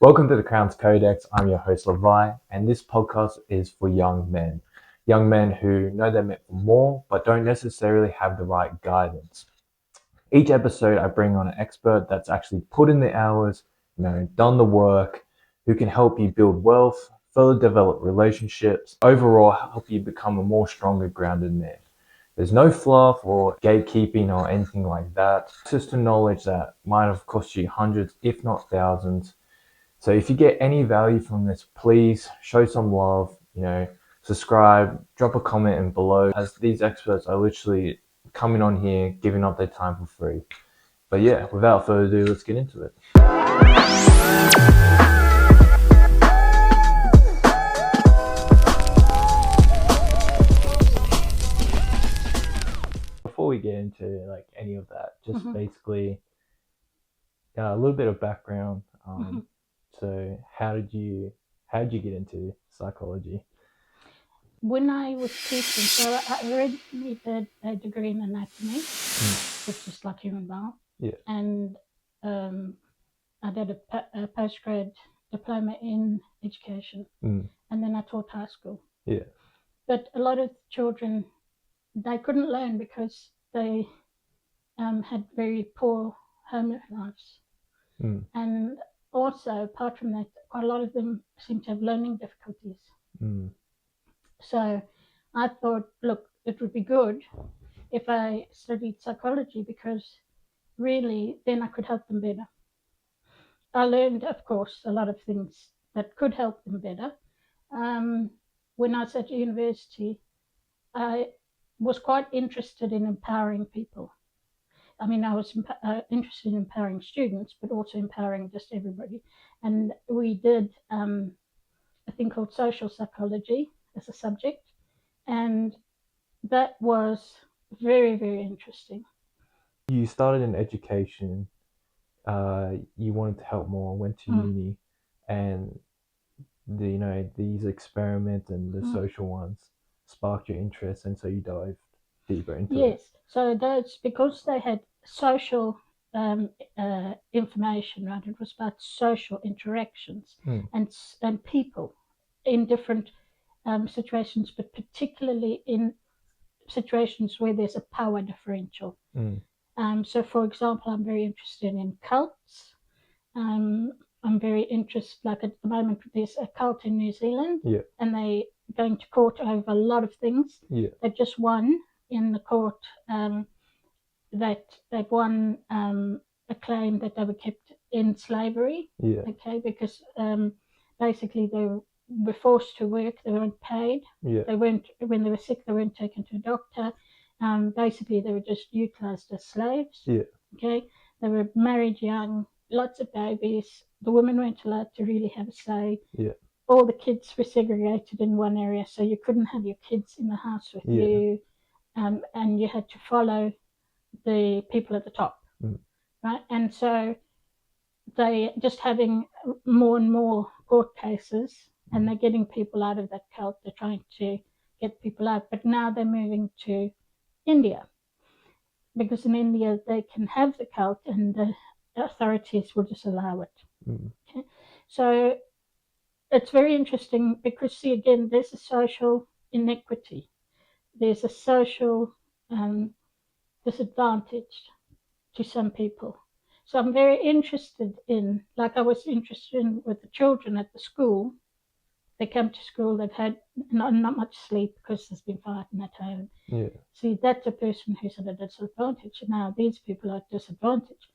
Welcome to the Krown Codex. I'm your host, Levi, and this podcast is for young men. Young men who know they're meant for more, but don't necessarily have the right guidance. Each episode, I bring on an expert that's actually put in the hours, done the work, who can help you build wealth, further develop relationships, overall help you become a more stronger, grounded man. There's no fluff or gatekeeping or anything like that. It's just a knowledge that might have cost you hundreds, if not thousands. So if you get any value from this, please show some love, subscribe, drop a comment in below, as these experts are literally coming on here, giving up their time for free. But yeah, without further ado, let's get into it. Before we get into any of that, just basically a little bit of background. So how did you get into psychology? When I was teaching, so I already did a degree in anatomy, which is like human bowel. Yeah. And I did a postgrad diploma in education, and then I taught high school. Yeah. But a lot of children, they couldn't learn because they had very poor home lives. And also, apart from that, quite a lot of them seem to have learning difficulties. So I thought, look, it would be good if I studied psychology, because really then I could help them better. I learned, of course, a lot of things that could help them better. When I was at university, I was quite interested in empowering people. I mean, I was interested in empowering students, but also empowering just everybody. And we did a thing called social psychology as a subject. And that was very, very interesting. You started in education. You wanted to help more, went to uni, and these experiments and the social ones sparked your interest, and so you dived deeper into it. Yes, so that's because they had social information, right? It was about social interactions and people in different situations, but particularly in situations where there's a power differential. So, for example, I'm very interested in cults. I'm very interested, like at the moment, there's a cult in New Zealand, and they're going to court over a lot of things. They just won in the court that they've won a claim that they were kept in slavery. Okay, because basically they were forced to work, they weren't paid. They weren't, when they were sick, they weren't taken to a doctor. Basically they were just utilized as slaves. Okay, they were married young, lots of babies. The women weren't allowed to really have a say. All the kids were segregated in one area, so you couldn't have your kids in the house with you, and you had to follow the people at the top, right? And so they just having more and more court cases, and they're getting people out of that cult. They're trying to get people out, but now they're moving to India, because in India they can have the cult and the authorities will just allow it. Okay? So it's very interesting because, see, again, there's a social inequity. There's a social disadvantage to some people. So I'm very interested in, like I was interested in with the children at the school. They come to school, they've had not much sleep because there's been fighting at home. See, that's a person who's at a disadvantage. Now these people are at disadvantage.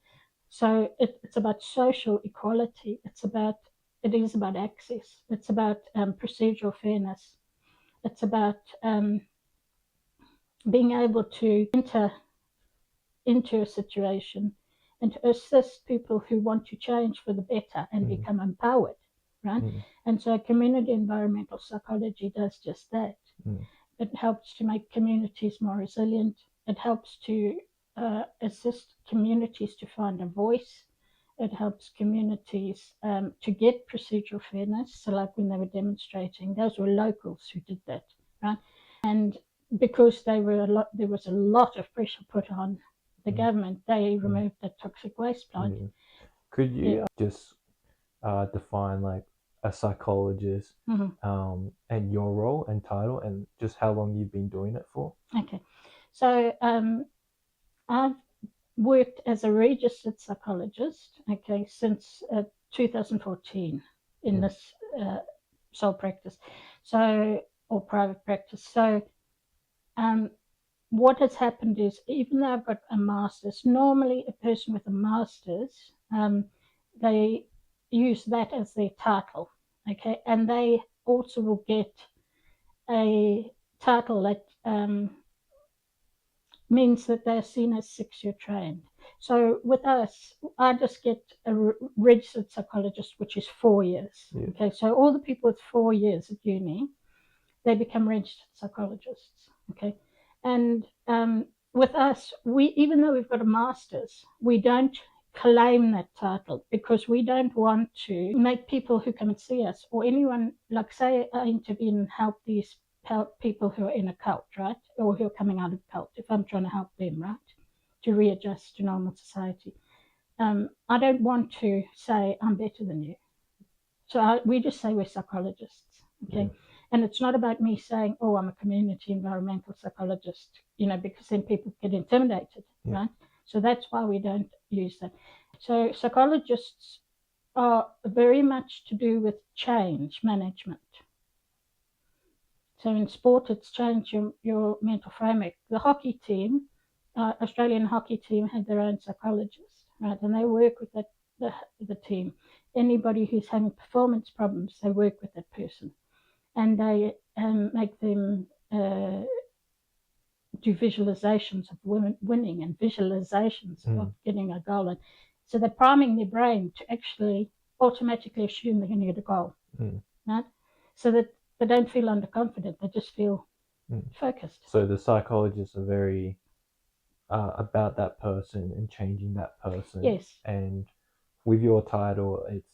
So it's about social equality. It is about access. It's about procedural fairness. It's about being able to enter into a situation and to assist people who want to change for the better and become empowered, right? And so community environmental psychology does just that. It helps to make communities more resilient. It helps to assist communities to find a voice. It helps communities to get procedural fairness. So like when they were demonstrating, those were locals who did that, right? And because there was a lot of pressure put on the government, they removed the toxic waste plant. Could you just define like a psychologist, and your role and title, and just how long you've been doing it for? Okay, so I've worked as a registered psychologist, okay, since 2014 in this sole practice, so, or private practice. So what has happened is, even though I've got a master's, normally a person with a master's, they use that as their title, okay, and they also will get a title that means that they're seen as 6-year trained. So with us, I just get a registered psychologist, which is 4 years. Yeah. Okay, so all the people with 4 years at uni, they become registered psychologists. Okay, and with us, we, even though we've got a master's, we don't claim that title because we don't want to make people who come and see us, or anyone, like say I intervene and help these people who are in a cult, right, or who are coming out of a cult, if I'm trying to help them, right, to readjust to normal society, I don't want to say I'm better than you. So we just say we're psychologists, okay? Yeah. And it's not about me saying, oh, I'm a community environmental psychologist, because then people get intimidated, right? So that's why we don't use that. So psychologists are very much to do with change management. So in sport, it's change your mental framework. The hockey team, Australian hockey team, had their own psychologist, right? And they work with the team. Anybody who's having performance problems, they work with that person. And they make them do visualizations of winning and visualizations of getting a goal. And so they're priming their brain to actually automatically assume they're going to get a goal, right? So that they don't feel underconfident, they just feel focused. So the psychologists are very about that person and changing that person. Yes. And with your title, it's,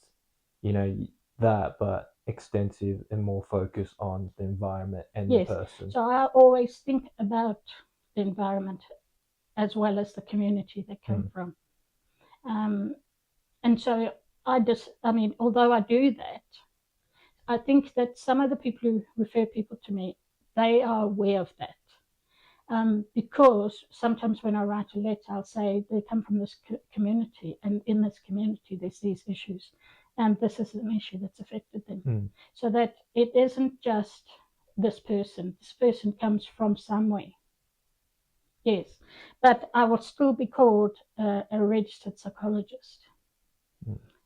that, but extensive and more focused on the environment and the person. So I always think about the environment as well as the community they come from. And so although I do that, I think that some of the people who refer people to me, they are aware of that. Because sometimes when I write a letter, I'll say they come from this community, and in this community there's these issues, and this is an issue that's affected them. So that it isn't just this person comes from somewhere. Yes, but I will still be called a registered psychologist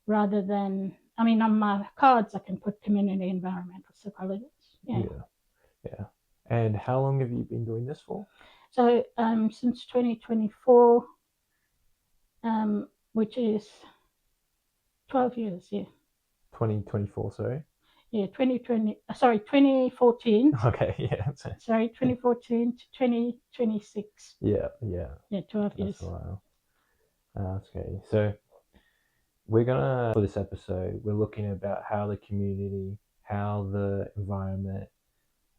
rather than, on my cards I can put community environmental psychologist. Yeah. And how long have you been doing this for? So since 2024, which is 12 years, 2024, sorry? Yeah, 2014. Okay, yeah. Sorry, 2014 to 2026. Yeah. 12 years. That's a while. Okay, so for this episode, we're looking about how the community, how the environment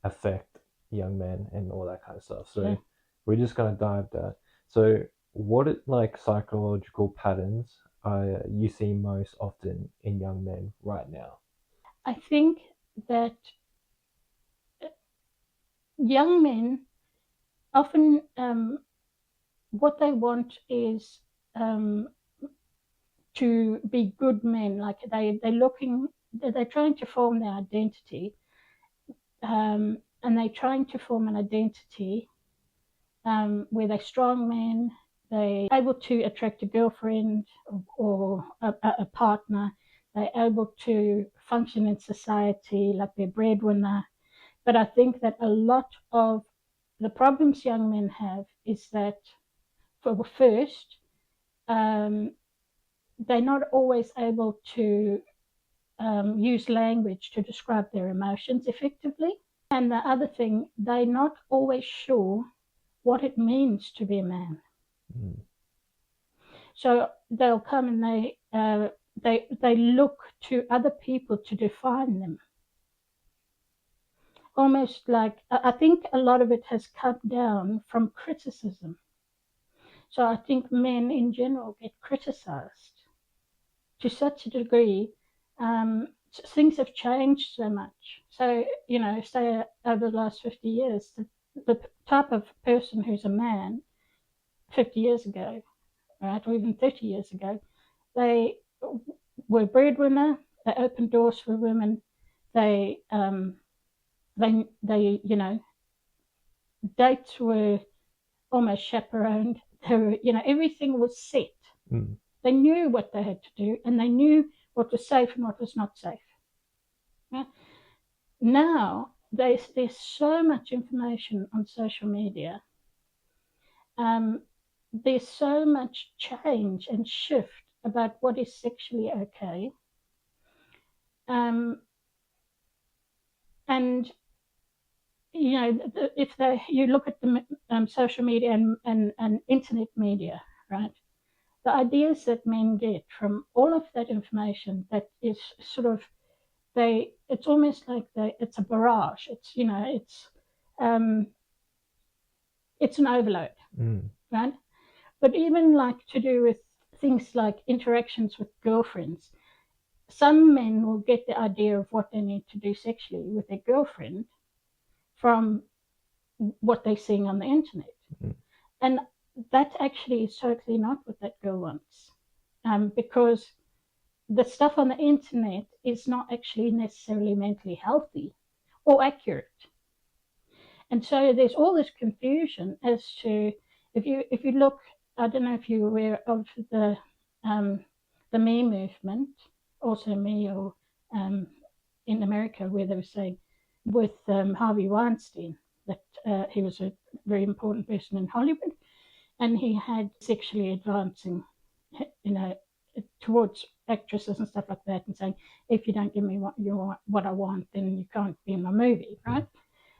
affect young men and all that kind of stuff. So we're just going to dive there. So what psychological patterns are you see most often in young men right now? I think that young men often what they want is to be good men. Like they're trying to form their identity, and they're trying to form an identity where they're strong men, they're able to attract a girlfriend or a partner, they're able to function in society like they're breadwinner. But I think that a lot of the problems young men have is that, first, they're not always able to use language to describe their emotions effectively. And the other thing, they're not always sure what it means to be a man. So they'll come and they look to other people to define them. Almost like, I think a lot of it has come down from criticism. So I think men in general get criticized to such a degree things have changed so much. So, say over the last 50 years, the type of person who's a man 50 years ago, right, or even 30 years ago, they were breadwinner, they opened doors for women, they, dates were almost chaperoned. They were, everything was set. They knew what they had to do, and they knew what was safe and what was not safe. Right? Now, there's so much information on social media. There's so much change and shift about what is sexually okay. And if you look at the social media and internet media, right? The ideas that men get from all of that information, that is sort of, it's almost like it's a barrage. It's it's an overload, right? But even like to do with things like interactions with girlfriends, some men will get the idea of what they need to do sexually with their girlfriend from what they're seeing on the internet. And that actually is totally not what that girl wants, because the stuff on the internet is not actually necessarily mentally healthy or accurate. And so there's all this confusion as to, if you look, I don't know if you're aware of the Me movement, also Me, or in America, where they were saying with Harvey Weinstein that he was a very important person in Hollywood, and he had sexually advancing, towards actresses and stuff like that, and saying, if you don't give me what I want, then you can't be in my movie, right?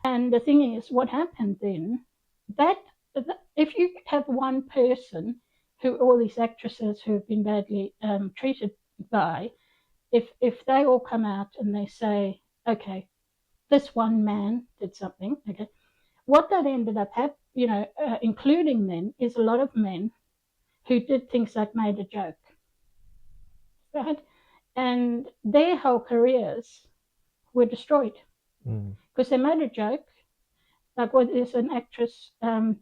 And the thing is, what happened then, that if you have one person who all these actresses who have been badly treated by, if they all come out and they say, okay, this one man did something, okay, what that ended up including men, is a lot of men who did things like made a joke, right? And their whole careers were destroyed because they made a joke. Like, there's an actress, an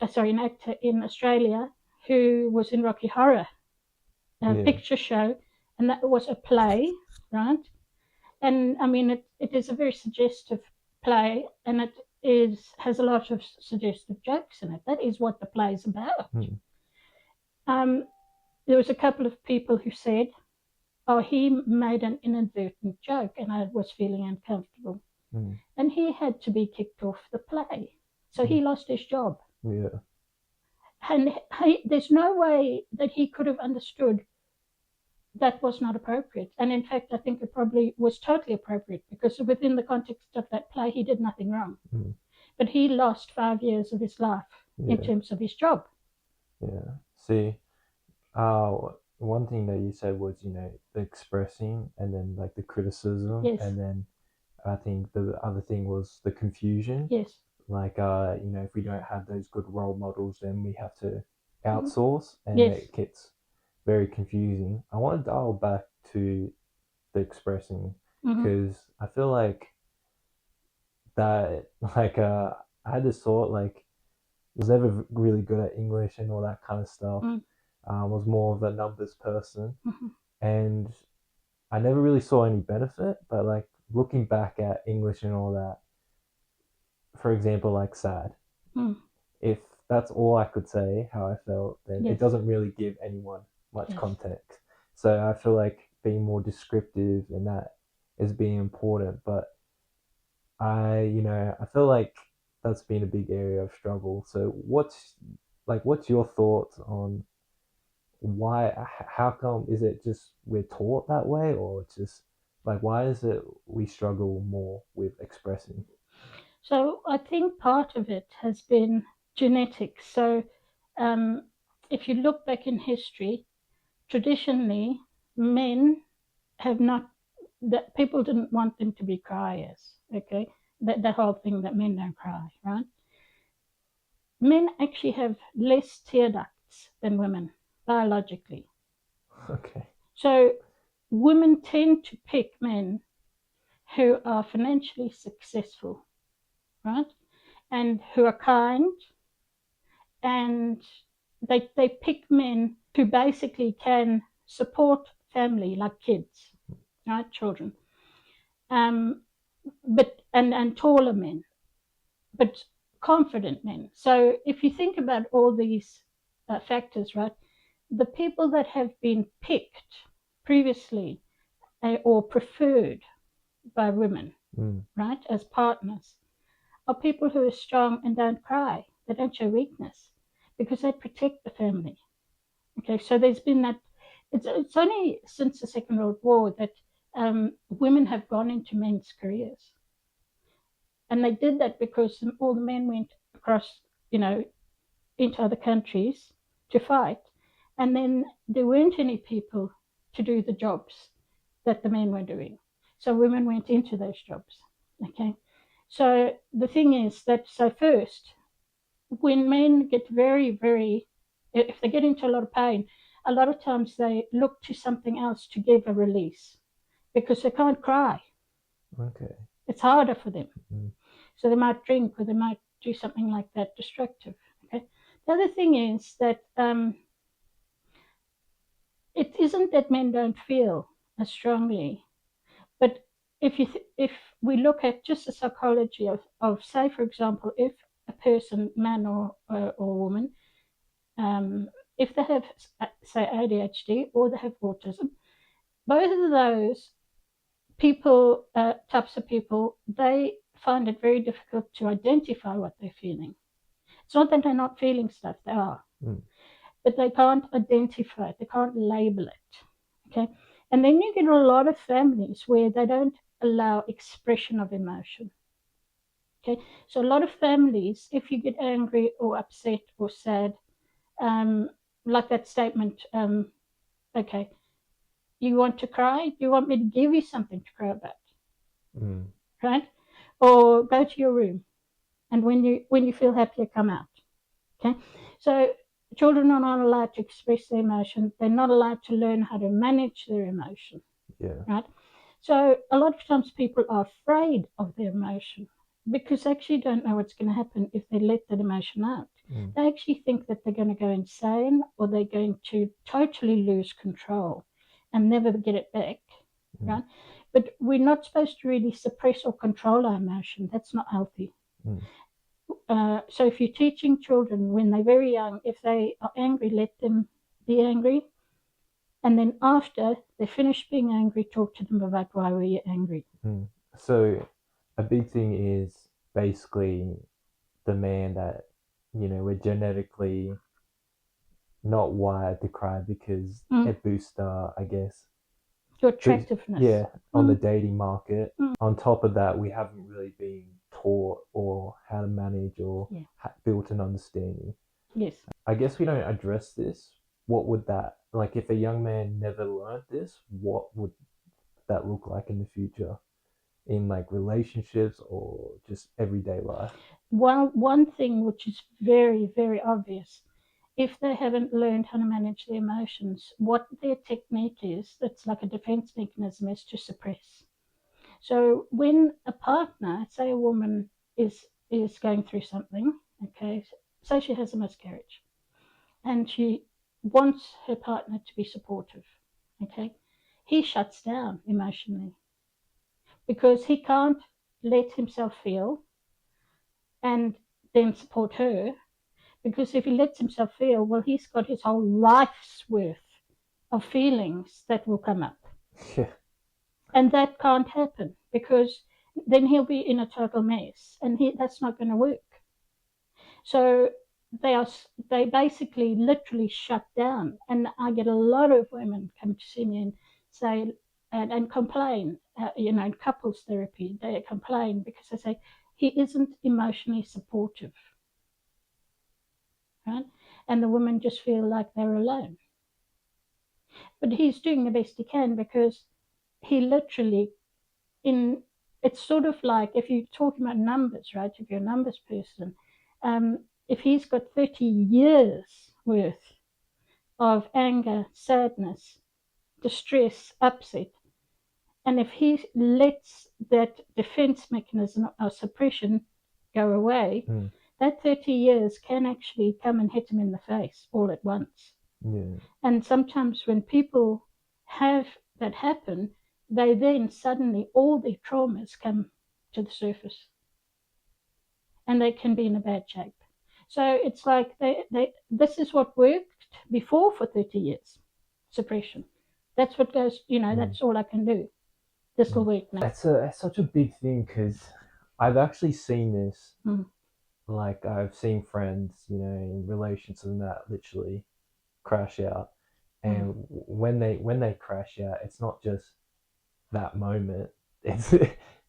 actor in Australia who was in Rocky Horror Picture Show, and that was a play, right? And I mean, it is a very suggestive play, and it has a lot of suggestive jokes in it. That is what the play is about. There was a couple of people who said, oh, he made an inadvertent joke and I was feeling uncomfortable. And he had to be kicked off the play. So he lost his job. Yeah. And there's no way that he could have understood that was not appropriate. And in fact, I think it probably was totally appropriate, because within the context of that play, he did nothing wrong. But he lost 5 years of his life in terms of his job. Yeah. See, one thing that you said was, the expressing, and then like the criticism, and then I think the other thing was the confusion. Yes. Like, if we don't have those good role models, then we have to outsource, and it gets very confusing. I want to dial back to the expressing, because I feel like that, like, I had this thought, like, I was never really good at English and all that kind of stuff. I was more of a numbers person, and I never really saw any benefit. But like, looking back at English and all that, for example, like sad, if that's all I could say how I felt, then it doesn't really give anyone much context. So I feel like being more descriptive in that is being important. But I feel like that's been a big area of struggle. So what's your thoughts on how come, is it just we're taught that way, or it's just like, why is it we struggle more with expressing? So I think part of it has been genetics. So if you look back in history, traditionally men have not, that people didn't want them to be criers, okay? That whole thing that men don't cry, right? Men actually have less tear ducts than women, biologically. Okay. So women tend to pick men who are financially successful, right? And who are kind, and they pick men who basically can support family, like kids, right? Children. But and taller men, but confident men. So if you think about all these factors, right, the people that have been picked previously or preferred by women, right, as partners, are people who are strong and don't cry. They don't show weakness because they protect the family. Okay, so there's been that. It's only since the Second World War that women have gone into men's careers. And they did that because all the men went across, into other countries to fight. And then there weren't any people to do the jobs that the men were doing. So women went into those jobs. Okay. So the thing is that, so first, when men get if they get into a lot of pain, a lot of times they look to something else to give a release because they can't cry. Okay. It's harder for them. So they might drink or they might do something like that, destructive. Okay. The other thing is that it isn't that men don't feel as strongly, but if we look at just the psychology of say, for example, if a person, man or woman, if they have, say, ADHD or they have autism, both of those people, types of people, they find it very difficult to identify what they're feeling. It's not that they're not feeling stuff, they are. But they can't identify it, they can't label it. Okay. And then you get a lot of families where they don't allow expression of emotion. Okay. So a lot of families, if you get angry or upset or sad, like that statement, okay, you want to cry? Do you want me to give you something to cry about? Right? Or go to your room, and when you feel happier, come out. Okay. So children are not allowed to express their emotion. They're not allowed to learn how to manage their emotion. Yeah. Right. So a lot of times people are afraid of their emotion because they actually don't know what's going to happen if they let that emotion out. They actually think that they're going to go insane or they're going to totally lose control and never get it back. Right. But we're not supposed to really suppress or control our emotion. That's not healthy. So if you're teaching children when they're very young, if they are angry, let them be angry. And then after they finish being angry, talk to them about why were you angry. So a big thing is basically the man that, we're genetically not wired to cry because it boosts I guess, your attractiveness. Yeah, on the dating market. On top of that, we haven't really been taught or how to manage or built an understanding. Yes. I guess we don't address this. What would that, like, if a young man never learned this, what would that look like in the future in like relationships or just everyday life? One thing which is very, very obvious, if they haven't learned how to manage their emotions, what their technique is, that's like a defense mechanism, is to suppress. So when a partner, say a woman is going through something, okay, say she has a miscarriage and she wants her partner to be supportive, okay, he shuts down emotionally because he can't let himself feel and then support her, because if he lets himself feel, well, he's got his whole life's worth of feelings that will come up. Yeah. And that can't happen because then he'll be in a total mess, and that's not going to work. So they basically literally shut down. And I get a lot of women come to see me and say and complain, in couples therapy, they complain because they say he isn't emotionally supportive, right? And the women just feel like they're alone. But he's doing the best he can because he literally, it's sort of like if you're talking about numbers, right? If you're a numbers person, if he's got 30 years worth of anger, sadness, distress, upset. And if he lets that defense mechanism of suppression go away, that 30 years can actually come and hit him in the face all at once. Yeah. And sometimes when people have that happen, they then suddenly, all their traumas come to the surface. And they can be in a bad shape. So it's like this is what worked before for 30 years, suppression. That's what goes, that's all I can do. This will work now. That's such a big thing, because I've actually seen this. Like, I've seen friends, in relations and that literally crash out. And when they crash out, it's not just that moment. It's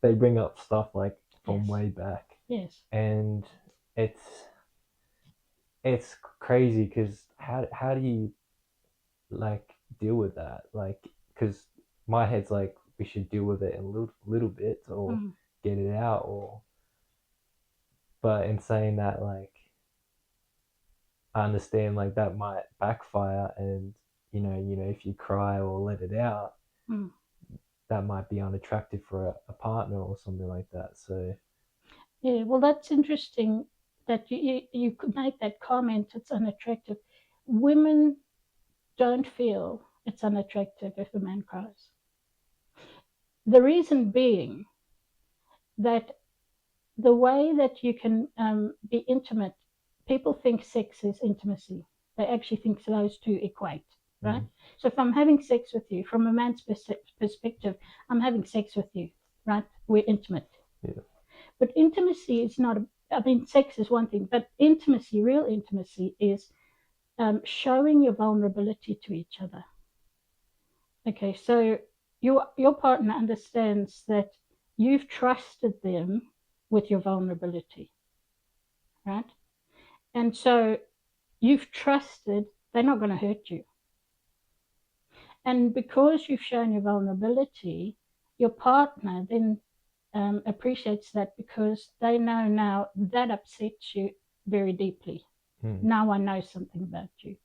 they bring up stuff like from way back. Yes. And it's crazy, because how do you like deal with that? Like, because my head's like, we should deal with it in a little bit, or get it out, or. But in saying that, like, I understand, like, that might backfire, and if you cry or let it out, that might be unattractive for a partner or something like that. So yeah, well, that's interesting that you could make that comment. It's unattractive. Women don't feel it's unattractive if a man cries. The reason being that the way that you can be intimate, people think sex is intimacy. They actually think those two equate, right? So if I'm having sex with you, from a man's perspective, I'm having sex with you, right? We're intimate. Yeah. But intimacy is not, sex is one thing, but intimacy, real intimacy, is showing your vulnerability to each other. Okay, so your partner understands that you've trusted them with your vulnerability, right? And so you've trusted they're not going to hurt you. And because you've shown your vulnerability, your partner then appreciates that, because they know now that upsets you very deeply. Now I know something about you.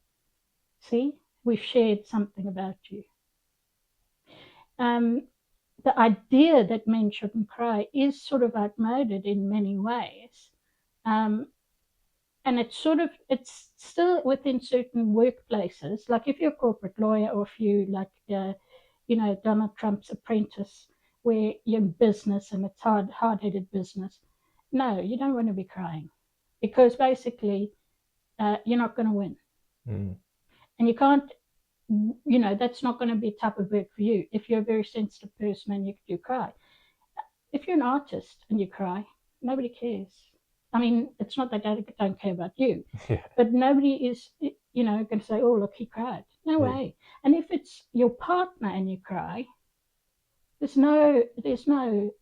See, we've shared something about you. The idea that men shouldn't cry is sort of outmoded in many ways. And it's still within certain workplaces. Like if you're a corporate lawyer, or if you Donald Trump's apprentice, where you're in business and it's hard-headed business. No, you don't want to be crying, because basically you're not going to win. And you can't, that's not going to be a type of work for you. If you're a very sensitive person and you cry. If you're an artist and you cry, nobody cares. I mean, it's not that they don't care about you, but nobody is, going to say, oh, look, he cried. No way. And if it's your partner and you cry, there's no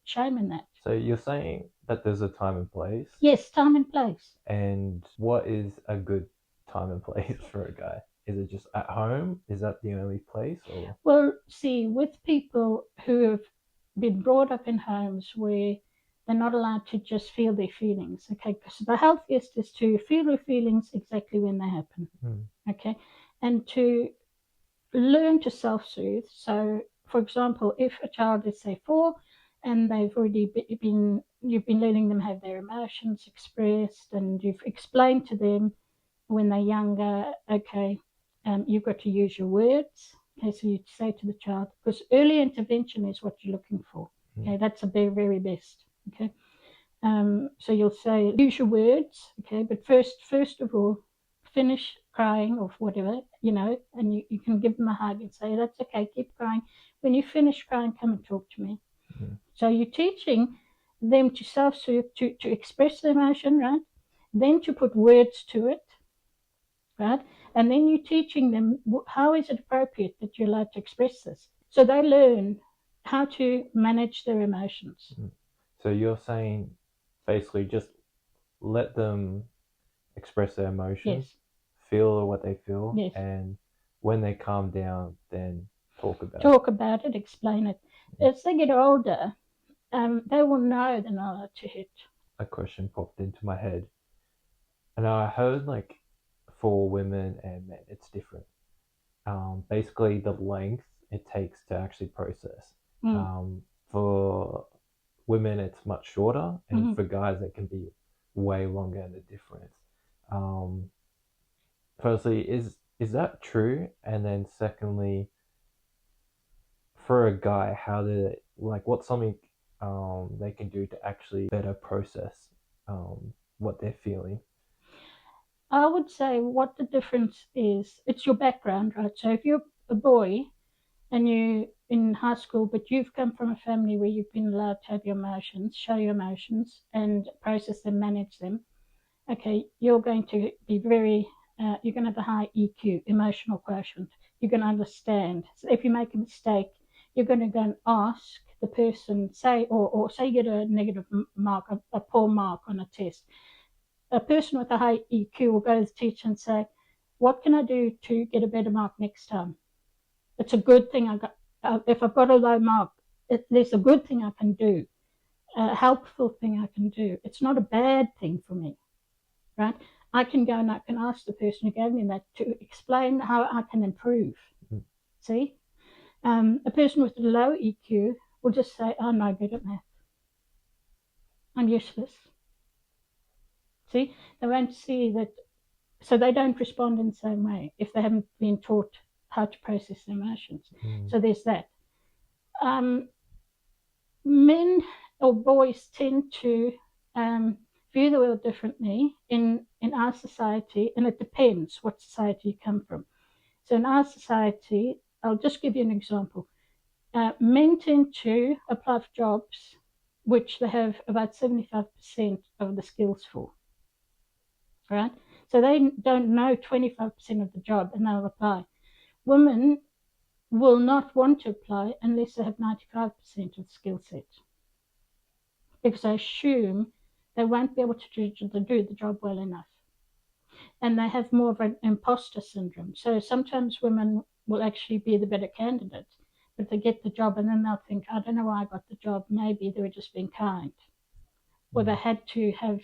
shame in that. So you're saying that there's a time and place? Yes, time and place. And what is a good time and place for a guy? Is it just at home? Is that the only place? Or? Well, see, with people who have been brought up in homes where they're not allowed to just feel their feelings, okay? Because the healthiest is to feel your feelings exactly when they happen, okay? And to learn to self-soothe. So, for example, if a child is, say, 4, and they've already you've been letting them have their emotions expressed, and you've explained to them when they're younger, okay, you've got to use your words. Okay, so you say to the child, because early intervention is what you're looking for. Okay, that's the very, very best. Okay, so you'll say, use your words. Okay, but first of all, finish crying or whatever, and you can give them a hug and say, that's okay, keep crying. When you finish crying, come and talk to me. So you're teaching them to self-soothe, to express the emotion, right? Then to put words to it, right? And then you're teaching them how is it appropriate that you're allowed to express this. So they learn how to manage their emotions. So you're saying basically just let them express their emotions, feel what they feel, and when they calm down, then talk about it, explain it. As they get older, they will know they're not allowed to hit. A question popped into my head, and I heard, like, for women and men, it's different. Basically, the length it takes to actually process. Mm. For women, it's much shorter, and Mm-hmm. for guys, it can be way longer. And the difference. Um, Firstly, is that true? And then secondly, for a guy, how do what's something they can do to actually better process what they're feeling? I would say what the difference is, it's your background, right? So if you're a boy and you in high school, but you've come from a family where you've been allowed to have your emotions, show your emotions, and process them, manage them. Okay, you're going to be you're going to have a high EQ, emotional quotient. You're going to understand. So if you make a mistake, you're going to go and ask the person, or say you get a negative mark, a poor mark on a test. A person with a high EQ will go to the teacher and say, "What can I do to get a better mark next time?" It's a good thing I got. If I've got a low mark, there's a good thing I can do, a helpful thing I can do. It's not a bad thing for me, right? I can go and I can ask the person who gave me that to explain how I can improve. Mm. See, a person with a low EQ will just say, "I'm no good at math. I'm useless." See, they won't see that, so they don't respond in the same way if they haven't been taught how to process their emotions. Mm. So there's that. Men or boys tend to view the world differently in our society, and it depends what society you come from. So in our society, I'll just give you an example. Men tend to apply for jobs which they have about 75% of the skills for, right? So they don't know 25% of the job and they'll apply. Women will not want to apply unless they have 95% of the skill set, because I assume they won't be able to do the job well enough. And they have more of an imposter syndrome. So sometimes women will actually be the better candidate, but they get the job and then they'll think, I don't know why I got the job. Maybe they were just being kind. Or they had to have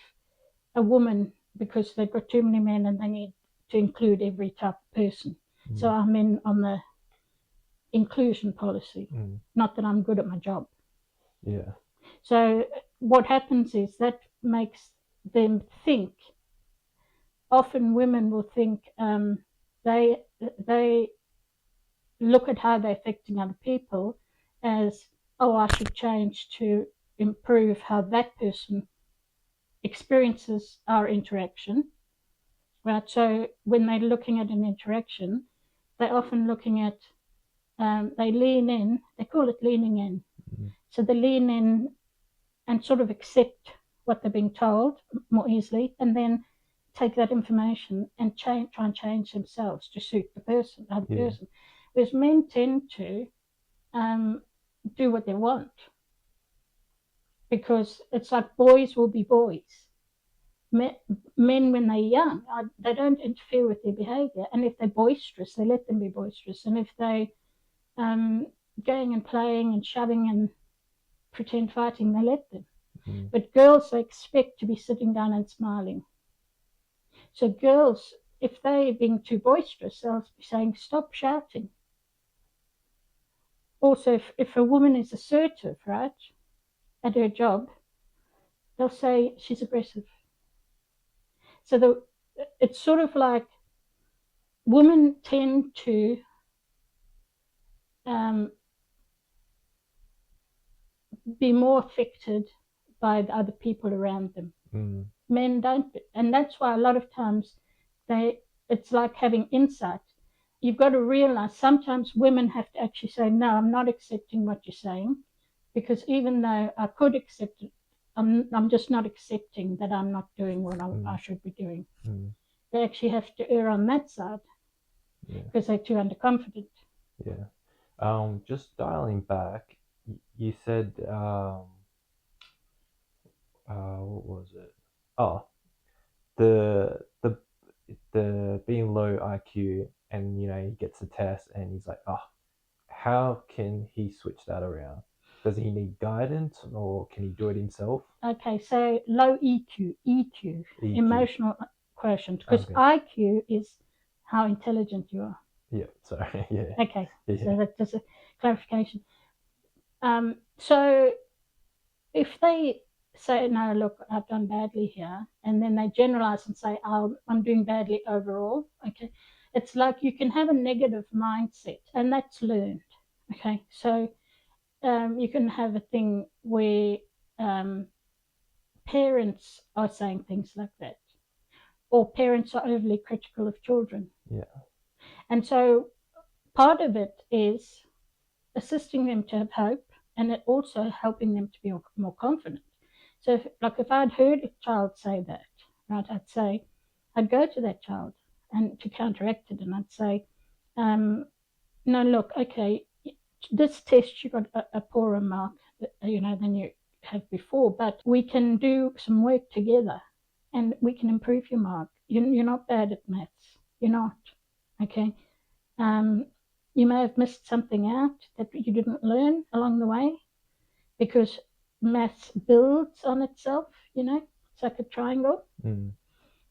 a woman because they've got too many men and they need to include every type of person. So I'm in on the inclusion policy. Not that I'm good at my job. Yeah. So what happens is that makes them think. Often women will think they look at how they're affecting other people as, oh, I should change to improve how that person experiences our interaction, right? So when they're looking at an interaction, they're often looking at, they lean in, they call it leaning in. So they lean in and sort of accept what they're being told more easily, and then take that information and try and change themselves to suit the other person. Whereas men tend to do what they want, because it's like boys will be boys. Men, when they're young, they don't interfere with their behaviour, and if they're boisterous, they let them be boisterous, and if they going and playing and shoving and pretend fighting, they let them. But girls, they expect to be sitting down and smiling. So girls, if they're being too boisterous, they'll be saying, stop shouting. Also, if a woman is assertive, right, at her job, they'll say she's aggressive. So it's sort of like women tend to be more affected by the other people around them. Men don't, and that's why a lot of times it's like having insight. You've got to realize sometimes women have to actually say, no, I'm not accepting what you're saying, because even though I could accept it, I'm just not accepting that I'm not doing what I should be doing. They actually have to err on that side, because they're too underconfident. Yeah. Just dialing back, you said, what was it? Oh, the being low IQ, and he gets a test and he's like, oh, how can he switch that around? Does he need guidance, or can he do it himself? Okay, so low EQ. Emotional quotient, because IQ is how intelligent you are. Yeah, sorry. Yeah. Okay, so that does it. clarification. So if they say, no, look, I've done badly here, and then they generalize and say, oh, I'm doing badly overall, okay, it's like you can have a negative mindset, and that's learned, okay? So you can have a thing where parents are saying things like that, or parents are overly critical of children. Yeah. And so part of it is assisting them to have hope, and it also helping them to be more confident. So, if I'd heard a child say that, right, I'd go to that child and to counteract it, and I'd say, no, look, okay, this test you got a poorer mark, than you have before, but we can do some work together, and we can improve your mark. You're not bad at maths. You're not, okay. You may have missed something out that you didn't learn along the way, because maths builds on itself. It's like a triangle.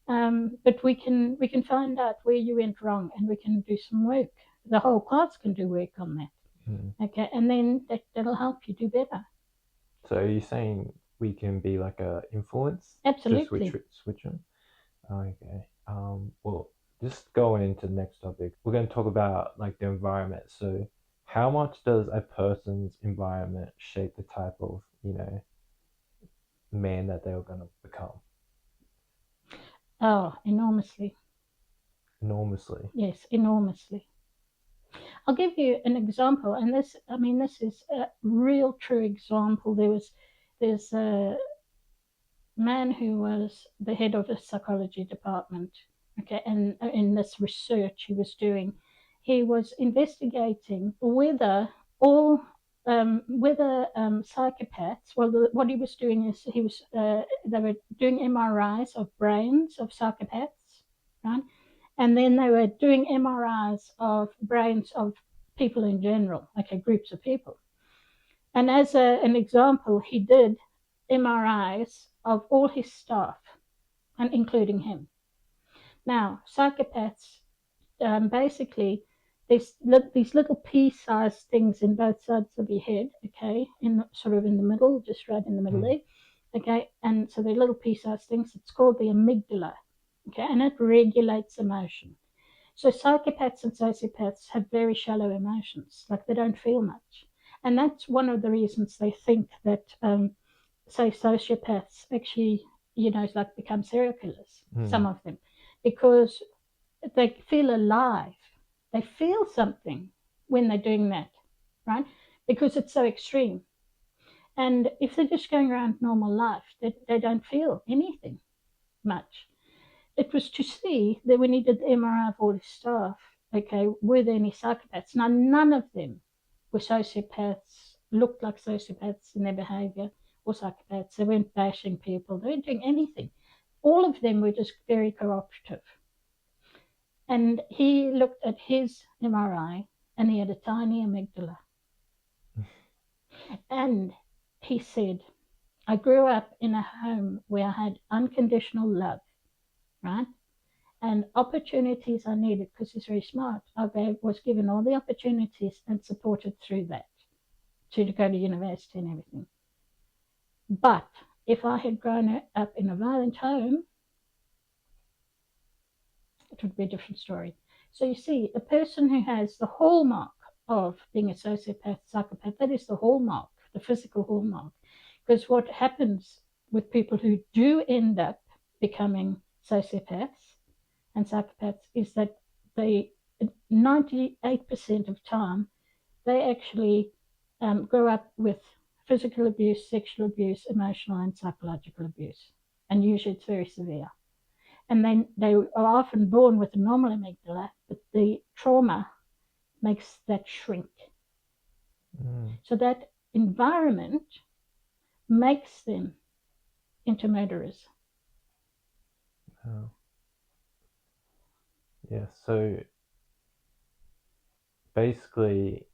But we can find out where you went wrong, and we can do some work. The whole class can do work on that. Okay, and then that'll help you do better. So are you saying we can be like a influence? Absolutely. To switch them? Okay. Well, just going into the next topic, we're going to talk about like the environment. So how much does a person's environment shape the type of, man that they're going to become? Oh, enormously. Enormously. Yes, enormously. I'll give you an example, and this is a real true example. There's a man who was the head of a psychology department, okay, and in this research he was doing, he was investigating whether all psychopaths. Well, what he was doing is they were doing MRIs of brains of psychopaths, right? And then they were doing MRIs of brains of people in general, okay, groups of people. And as an example, he did MRIs of all his staff, and including him. Now, psychopaths, basically, these little pea-sized things in both sides of your head, okay, sort of in the middle, just right in the middle there, okay, and so they're little pea-sized things. It's called the amygdala, okay, and it regulates emotion. So psychopaths and sociopaths have very shallow emotions, like they don't feel much. And that's one of the reasons they think that, say, sociopaths actually, like become serial killers, some of them, because they feel alive. They feel something when they're doing that, right? Because it's so extreme. And if they're just going around normal life, they don't feel anything much. It was to see that when he did the MRI of all his staff, okay, were there any psychopaths? Now, none of them were sociopaths, looked like sociopaths in their behaviour, or psychopaths. They weren't bashing people, they weren't doing anything. All of them were just very cooperative. And he looked at his MRI, and he had a tiny amygdala. And he said, I grew up in a home where I had unconditional love, right? And opportunities I needed, because he's very smart. Was given all the opportunities and supported through that to go to university and everything. But if I had grown up in a violent home, it would be a different story. So you see, a person who has the hallmark of being a sociopath, psychopath, that is the hallmark, the physical hallmark. Because what happens with people who do end up becoming sociopaths and psychopaths is that they, 98% of time, they actually grow up with physical abuse, sexual abuse, emotional and psychological abuse. And usually it's very severe. And then they are often born with a normal amygdala, but the trauma makes that shrink. So that environment makes them into murderers. Oh. Yeah, so basically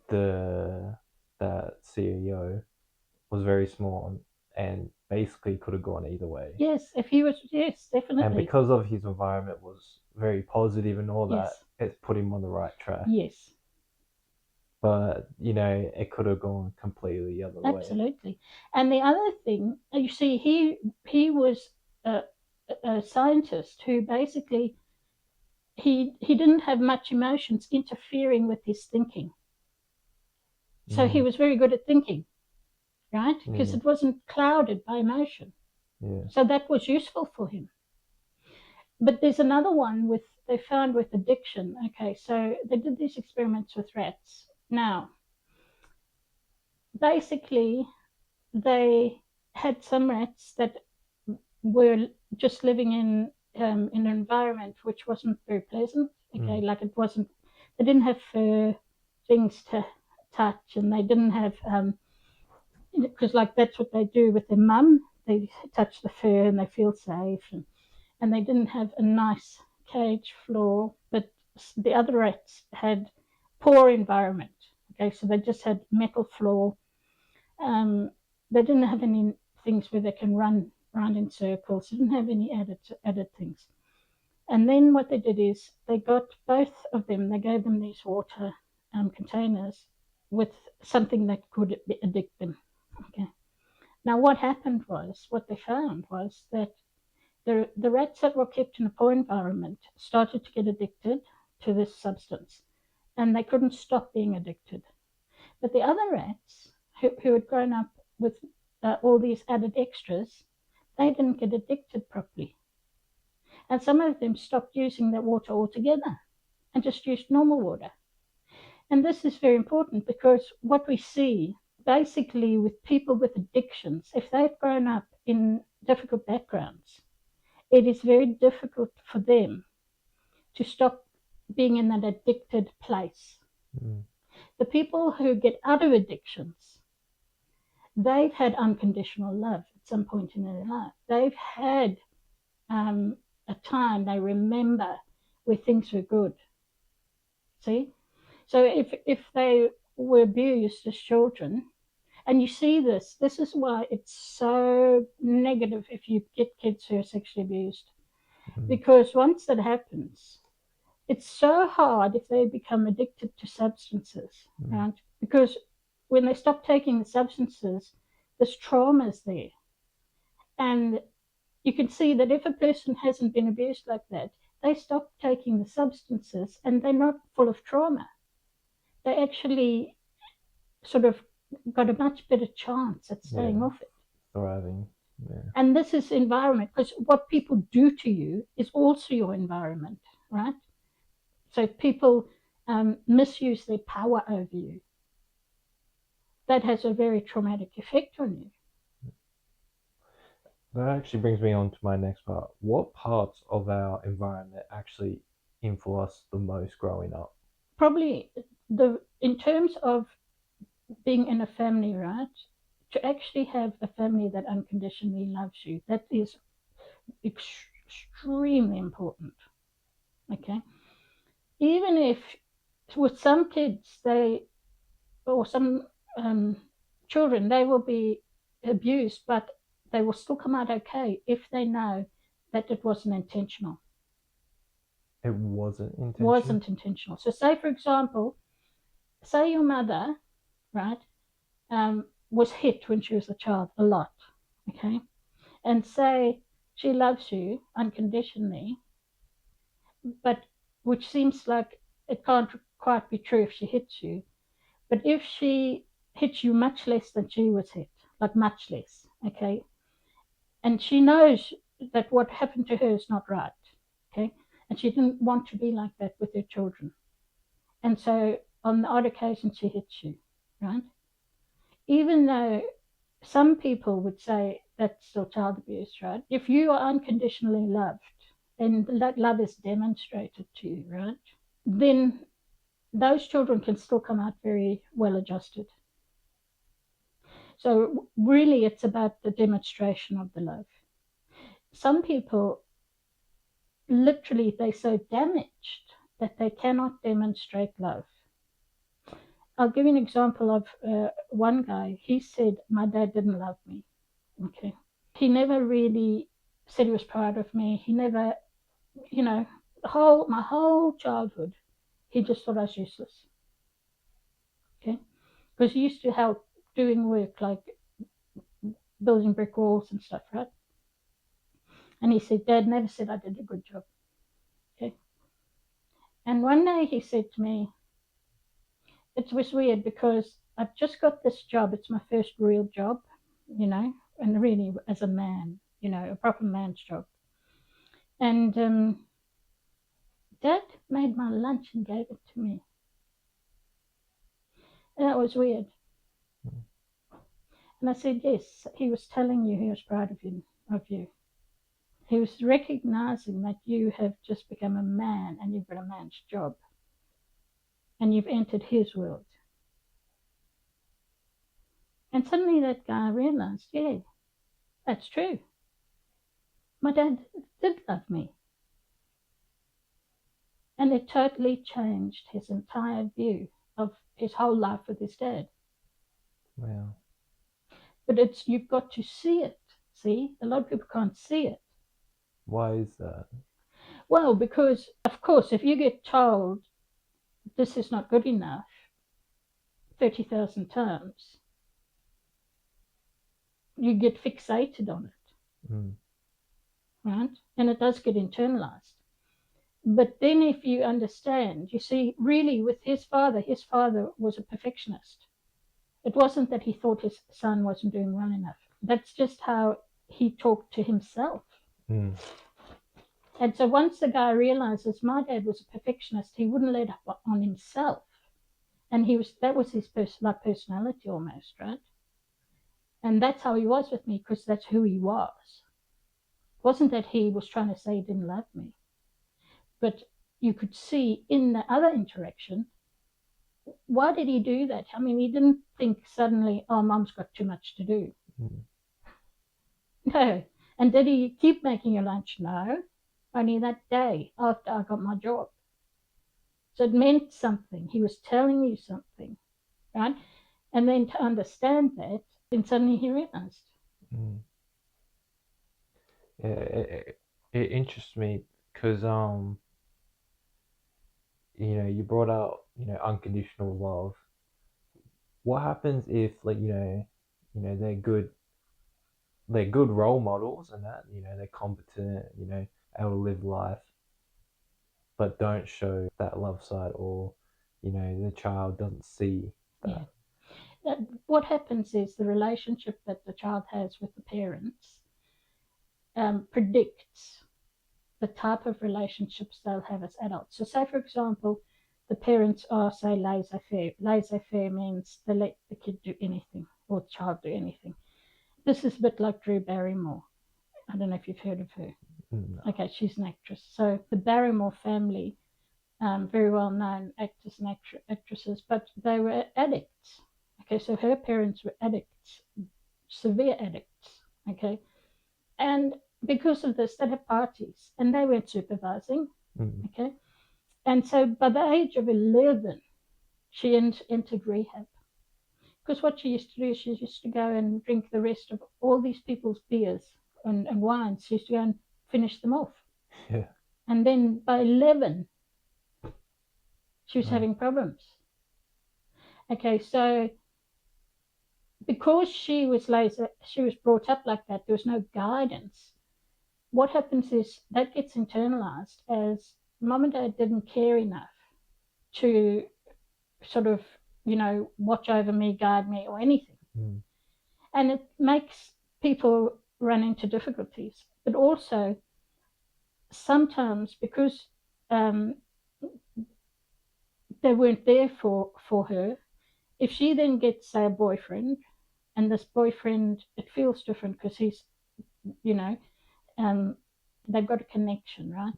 that CEO was very small and basically could have gone either way. Yes, yes, definitely. And because of his environment was very positive and all that, Yes. it's put him on the right track. Yes. but it could have gone completely the other way. Absolutely. And the other thing, you see, he was a scientist who basically he didn't have much emotions interfering with his thinking. So he was very good at thinking, right? Because it wasn't clouded by emotion. Yeah. So that was useful for him. But there's another one they found with addiction. Okay, so they did these experiments with rats. Now, basically, they had some rats that were just living in an environment which wasn't very pleasant. Okay, like it wasn't. They didn't have fur, things to touch, and they didn't have because like that's what they do with their mum. They touch the fur and they feel safe, and they didn't have a nice cage floor. But the other rats had poor environment. Okay, so they just had metal floor. They didn't have any things where they can run around in circles. They didn't have any added things. And then what they did is they got both of them. They gave them these water containers with something that could addict them. Okay. Now what they found was that the rats that were kept in a poor environment started to get addicted to this substance, and they couldn't stop being addicted. But the other rats who had grown up with all these added extras, they didn't get addicted properly. And some of them stopped using that water altogether and just used normal water. And this is very important because what we see basically with people with addictions, if they've grown up in difficult backgrounds, it is very difficult for them to stop being in that addicted place. The people who get out of addictions, they've had unconditional love at some point in their life. They've had a time they remember where things were good. See? So if they were abused as children, and you see this is why it's so negative if you get kids who are sexually abused. Because once that happens, it's so hard if they become addicted to substances, right? Because when they stop taking the substances, this trauma is there. And you can see that if a person hasn't been abused like that, they stop taking the substances and they're not full of trauma. They actually sort of got a much better chance at staying off it. Thriving. Yeah. And this is environment, because what people do to you is also your environment, right? So if people misuse their power over you, that has a very traumatic effect on you. That actually brings me on to my next part. What parts of our environment actually influence the most growing up? Probably in terms of being in a family, right? To actually have a family that unconditionally loves you, that is extremely important. Okay. Even if with some kids, or some children, they will be abused, but they will still come out okay if they know that it wasn't intentional. It wasn't intentional. So say, for example, say your mother, right, was hit when she was a child a lot, okay? And say she loves you unconditionally, but which seems like it can't quite be true if she hits you. But if she hits you much less than she was hit, like much less, okay? And she knows that what happened to her is not right, okay? And she didn't want to be like that with her children. And so on the odd occasion, she hits you, right? Even though some people would say that's still child abuse, right? If you are unconditionally loved and that love is demonstrated to you, right, then those children can still come out very well adjusted. So really it's about the demonstration of the love. Some people, literally, they're so damaged that they cannot demonstrate love. I'll give you an example of one guy. He said, my dad didn't love me. Okay. He never really said he was proud of me. He never, my whole childhood, he just thought I was useless. because he used to help doing work like building brick walls and stuff, right? And he said, Dad never said I did a good job. Okay. And one day he said to me, it was weird because I've just got this job. It's my first real job, and really as a man, a proper man's job. And Dad made my lunch and gave it to me. And that was weird. And I said, yes, he was telling you he was proud of you. He was recognizing that you have just become a man and you've got a man's job. And you've entered his world. And suddenly that guy realized, yeah, that's true. My dad did love me. And it totally changed his entire view of his whole life with his dad. Wow. But you've got to see it. See, a lot of people can't see it. Why is that? Well, because, of course, if you get told this is not good enough 30,000 times, you get fixated on it. Right? And it does get internalized. But then if you understand, you see, really with his father was a perfectionist. It wasn't that he thought his son wasn't doing well enough. That's just how he talked to himself. And so once the guy realizes my dad was a perfectionist, he wouldn't let up on himself. And that was his personality almost, right? And that's how he was with me, because that's who he was. It wasn't that he was trying to say he didn't love me. But you could see in the other interaction, why did he do that? I mean, he didn't think suddenly, oh, Mom's got too much to do. No. And did he keep making your lunch? No. Only that day after I got my job. So it meant something. He was telling you something, right? And then to understand that, then suddenly he realized. Yeah, it interests me because you brought out unconditional love. What happens if they're good role models and that they're competent, able to live life, but don't show that love side, or the child doesn't see that. Yeah. What happens is the relationship that the child has with the parents predicts the type of relationships they'll have as adults. So say, for example, the parents are, say, laissez-faire. Laissez-faire means they let the kid do anything or the child do anything. This is a bit like Drew Barrymore. I don't know if you've heard of her. No. Okay, she's an actress. So the Barrymore family, very well-known actors and actresses, but they were addicts. Okay, so her parents were addicts, severe addicts. Okay, and because of this, they had parties, and they weren't supervising. Okay, and so by the age of 11, she entered rehab. Because what she used to do is she used to go and drink the rest of all these people's beers and wines. She used to go and finish them off. Yeah. And then by 11, she was having problems. Okay, so because she was brought up like that, there was no guidance. What happens is that gets internalized as Mom and Dad didn't care enough to sort of, watch over me, guide me, or anything. And it makes people run into difficulties. But also, sometimes because they weren't there for her, if she then gets, say, a boyfriend, and this boyfriend, it feels different because he's, they've got a connection, right?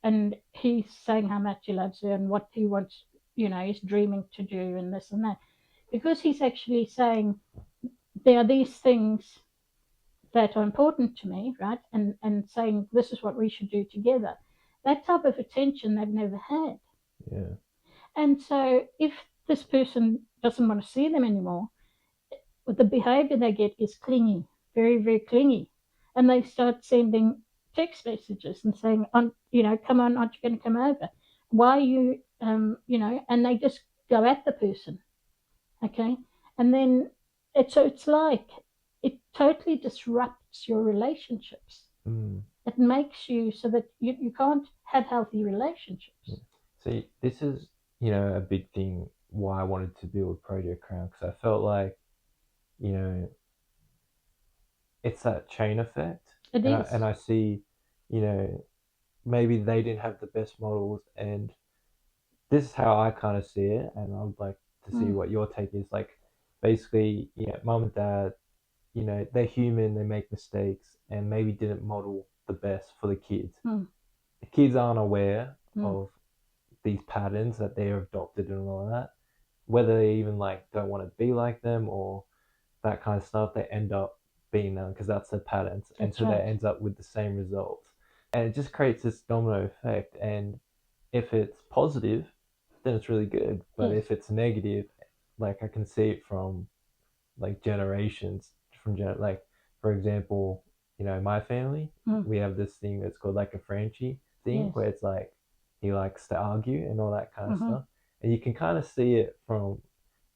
And he's saying how much he loves her and what he wants, he's dreaming to do and this and that. Because he's actually saying, there are these things that are important to me, right? And saying, this is what we should do together. That type of attention they've never had. Yeah. And so if this person doesn't want to see them anymore, the behavior they get is clingy, very, very clingy. And they start sending text messages and saying, come on, aren't you going to come over? Why are you, and they just go at the person, okay? And then it's like it totally disrupts your relationships. It makes you so that you can't have healthy relationships. See, this is, a big thing why I wanted to build Project Crown, because I felt like, you know, it's that chain effect. It and is. I see, maybe they didn't have the best models, and this is how I kind of see it, and I would like to see what your take is. Like, basically, mom and dad, they're human, they make mistakes, and maybe didn't model the best for the kids. The kids aren't aware of these patterns that they're adopted and all of that. Whether they even like don't want to be like them or that kind of stuff, they end up being them because that's their patterns, and so right. that ends up with the same results, and it just creates this domino effect. And if it's positive, then it's really good. But Yes. if it's negative, like I can see it from like generations like, for example, my family, we have this thing that's called like a Franchi thing, Yes. where it's like he likes to argue and all that kind of stuff, and you can kind of see it from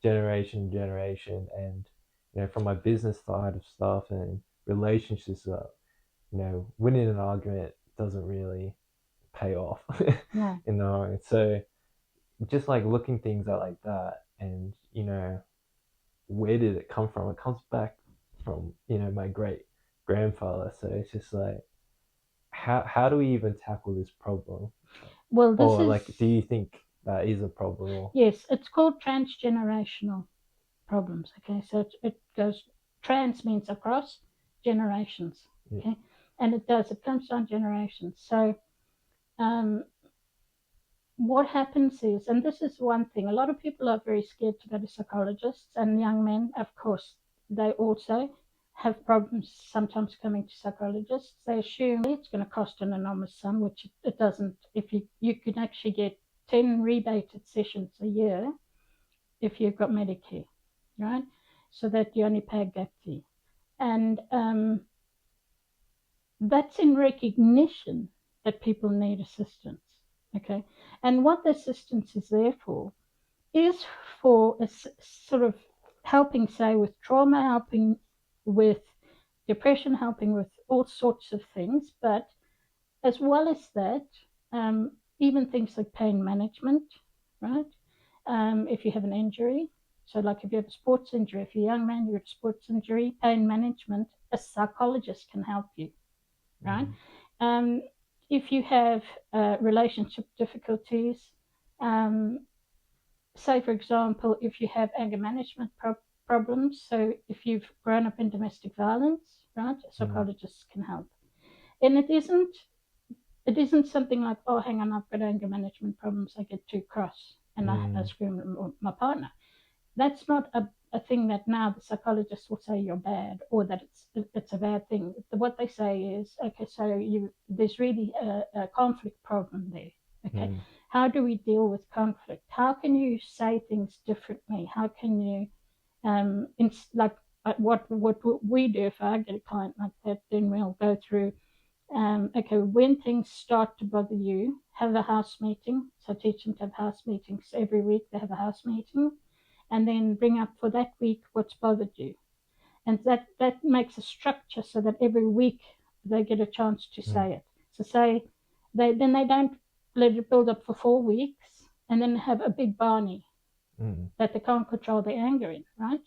generation to generation. And from my business side of stuff and relationships, winning an argument doesn't really pay off. No. So just like looking things at like that, and where did it come from? It comes back from my great grandfather. So it's just like, how do we even tackle this problem? Well, this Or is like, do you think that is a problem? Or yes, it's called transgenerational problems. Okay, so it goes trans means across generations. Okay, and it comes down generations. So what happens is, and this is one thing, a lot of people are very scared to go to psychologists, and young men, of course, they also have problems sometimes coming to psychologists. They assume it's going to cost an enormous sum, which it doesn't. If you can actually get 10 rebated sessions a year if you've got Medicare, right? So that you only pay a gap fee. And that's in recognition that people need assistance. Okay. And what the assistance is there for is for a sort of helping, say, with trauma, helping with depression, helping with all sorts of things. But as well as that, even things like pain management, right? If you have an injury, so like if you have a sports injury, if you're a young man, you have a sports injury, pain management, a psychologist can help you, right? If you have relationship difficulties, say for example, if you have anger management problems, so if you've grown up in domestic violence, right, psychologists can help. And it isn't something like, oh, hang on, I've got anger management problems, I get too cross and I scream at my partner. That's not a thing that now the psychologists will say you're bad or that it's a bad thing. What they say is, okay, so there's really a conflict problem there. Okay, how do we deal with conflict? How can you say things differently? How can you, like what we do if I get a client like that, then we'll go through. Okay, when things start to bother you, have a house meeting. So teach them to have house meetings every week. They have a house meeting, and then bring up for that week what's bothered you, and that makes a structure so that every week they get a chance to say it. So say they don't let it build up for 4 weeks and then have a big Barney that they can't control their anger in, right?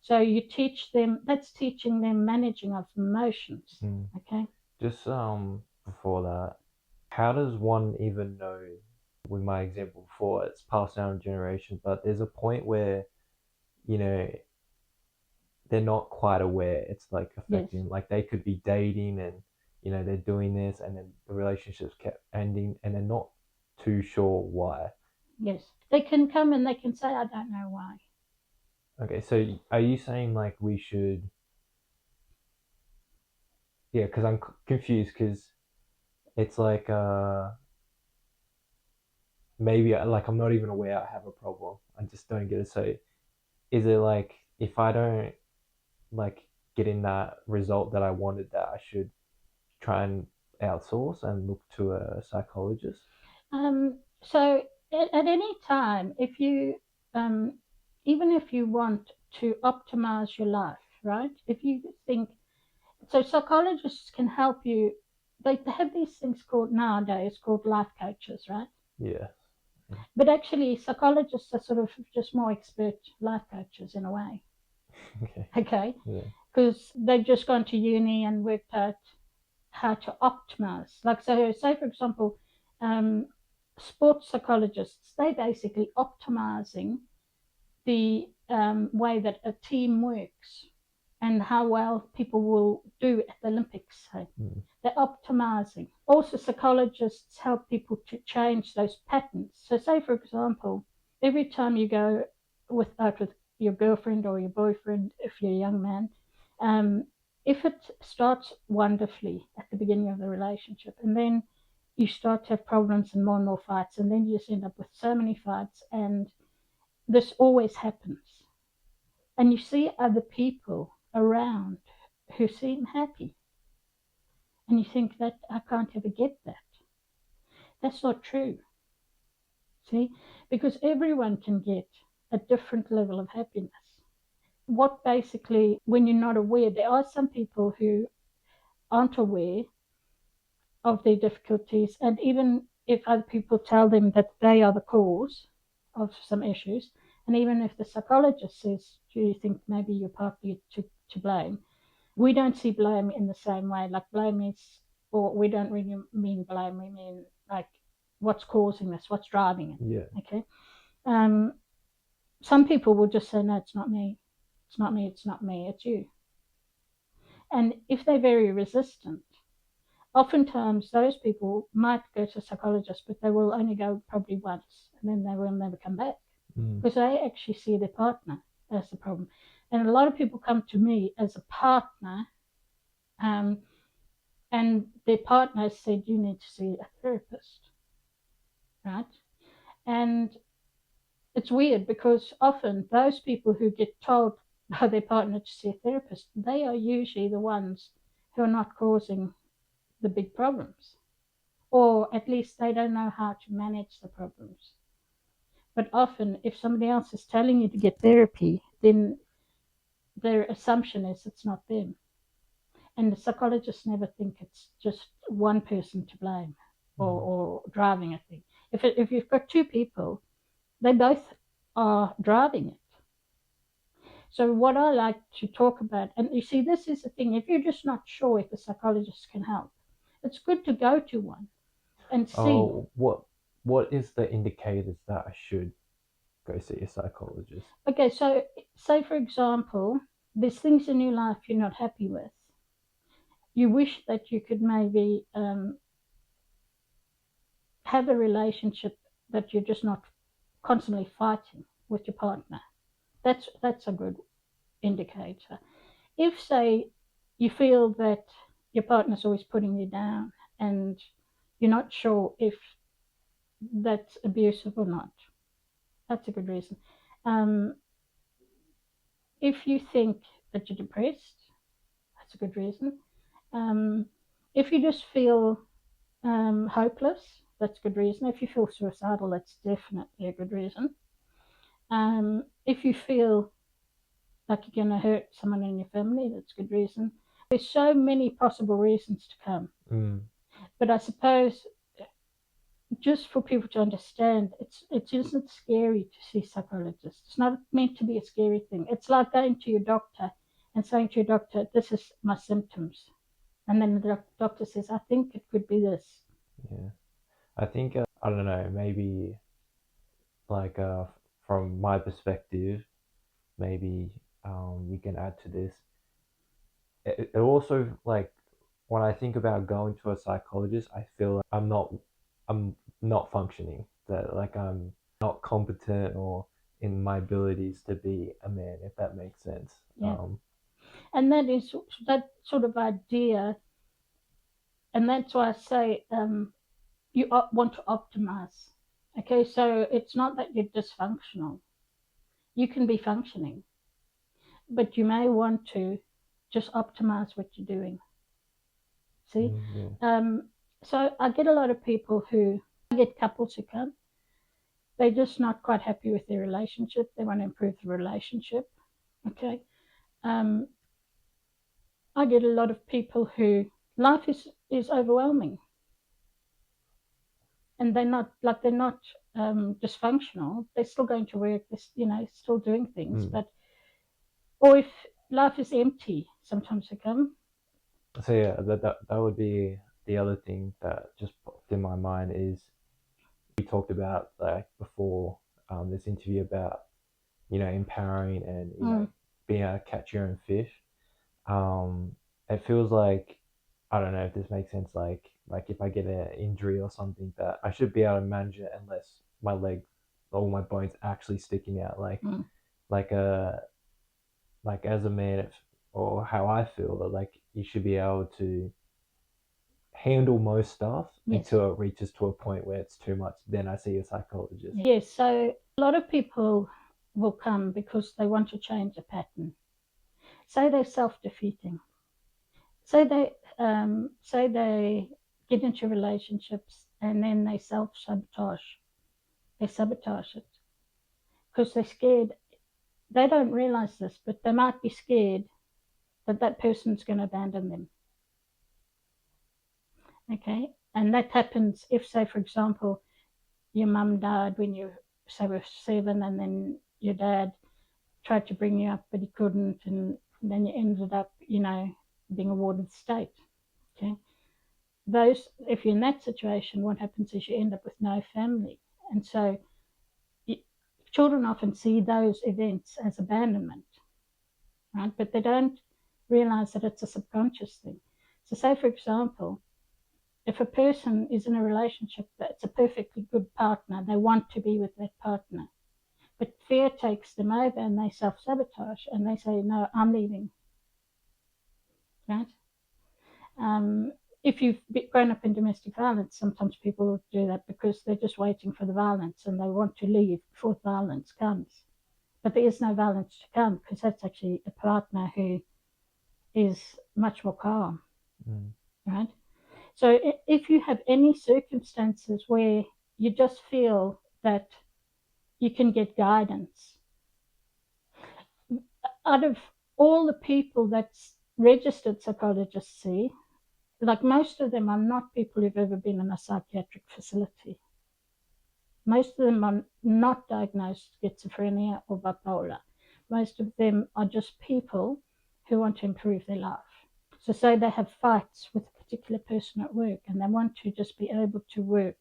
So you teach them. That's teaching them managing of emotions. Okay. just before that, how does one even know? With my example before, it's passed down generations, but there's a point where you know they're not quite aware it's like affecting. Yes. Like, they could be dating, and they're doing this, and then the relationships kept ending, and they're not too sure why. Yes. They can come and they can say, I don't know why. Okay, so are you saying like we should? Yeah, because I'm confused, because it's like maybe like I'm not even aware I have a problem. I just don't get it. So is it like, if I don't like getting that result that I wanted, that I should try and outsource and look to a psychologist? So at any time, if you, even if you want to optimize your life, right? If you think so, psychologists can help you. They have these things called nowadays called life coaches, right? Yeah. But actually, psychologists are sort of just more expert life coaches in a way. Okay. Yeah. Because they've just gone to uni and worked out how to optimize. Like, so, say for example, sports psychologists, they're basically optimizing the way that a team works and how well people will do at the Olympics. Say. They're optimizing. Also, psychologists help people to change those patterns. So, say for example, every time you go out with your girlfriend or your boyfriend, if you're a young man, if it starts wonderfully at the beginning of the relationship, and then you start to have problems and more fights, and then you just end up with so many fights, and this always happens. And you see other people around who seem happy. And you think that I can't ever get that. That's not true. See? Because everyone can get a different level of happiness. What basically, when you're not aware, there are some people who aren't aware of their difficulties, and even if other people tell them that they are the cause of some issues, and even if the psychologist says, do you think maybe you're partly to blame, we don't see blame in the same way. Like, blame is, or we don't really mean blame, we mean like what's causing this, what's driving it. Yeah. Okay. Some people will just say, no, it's not me, it's not me, it's not me, it's you. And if they're very resistant, oftentimes those people might go to a psychologist, but they will only go probably once, and then they will never come back because they actually see their partner as the problem. And a lot of people come to me as a partner, and their partner said, you need to see a therapist, right? And it's weird because often those people who get told by their partner to see a therapist, they are usually the ones who are not causing the big problems, or at least they don't know how to manage the problems. But often, if somebody else is telling you to get therapy, then their assumption is it's not them. And the psychologists never think it's just one person to blame or driving a thing. If you've got two people, they both are driving it. So what I like to talk about, and you see, this is the thing, if you're just not sure if a psychologist can help, it's good to go to one and see. Oh, what is the indicators that I should go see a psychologist? Okay, so say for example, there's things in your life you're not happy with. You wish that you could maybe have a relationship that you're just not constantly fighting with your partner. That's a good indicator. If, say, you feel that your partner's always putting you down and you're not sure if that's abusive or not, that's a good reason. If you think that you're depressed, that's a good reason. If you just feel hopeless, that's a good reason. If you feel suicidal, that's definitely a good reason. If you feel like you're going to hurt someone in your family, that's a good reason. There's so many possible reasons to come. But I suppose just for people to understand, it isn't scary to see psychologists. It's not meant to be a scary thing. It's like going to your doctor and saying to your doctor, this is my symptoms. And then the doctor says, I think it could be this. Yeah. I think, I don't know, maybe like from my perspective, maybe you can add to this. It also, like, when I think about going to a psychologist, I feel like I'm not functioning. That, like, I'm not competent or in my abilities to be a man, if that makes sense. Yeah. And that is that sort of idea, and that's why I say you want to optimize. Okay, so it's not that you're dysfunctional. You can be functioning, but you may want to just optimize what you're doing. See? So I get a lot of people I get couples who come, they're just not quite happy with their relationship. They want to improve the relationship. Okay. I get a lot of people who life is overwhelming, and they're not dysfunctional. They're still going to work, still doing things, but or if life is empty, sometimes they come. So yeah, that would be the other thing that just popped in my mind is we talked about like before this interview about empowering and being able to catch your own fish. It feels like I don't know if this makes sense. Like if I get an injury or something, that I should be able to manage it unless my leg, all my bones actually sticking out. Like a like as a man, or how I feel that like you should be able to handle most stuff until it reaches to a point where it's too much. Then I see a psychologist. Yes, so a lot of people will come because they want to change a pattern. Say they're self-defeating. Say they get into relationships and then they self-sabotage. They sabotage it because they're scared. They don't realize this, but they might be scared that that person's going to abandon them. Okay, and that happens if, say, for example, your mum died when you say were 7, and then your dad tried to bring you up, but he couldn't, and then you ended up, being awarded the state. Okay, if you're in that situation, what happens is you end up with no family, and so children often see those events as abandonment, right? But they don't realize that it's a subconscious thing. So, say for example, if a person is in a relationship that's a perfectly good partner, they want to be with that partner, but fear takes them over and they self-sabotage and they say, no, I'm leaving, right? If you've grown up in domestic violence, sometimes people do that because they're just waiting for the violence and they want to leave before the violence comes. But there is no violence to come because that's actually a partner who is much more calm, right? So if you have any circumstances where you just feel that you can get guidance, out of all the people that registered psychologists see, like most of them are not people who've ever been in a psychiatric facility. Most of them are not diagnosed schizophrenia or bipolar. Most of them are just people who want to improve their life. So say they have fights with a particular person at work and they want to just be able to work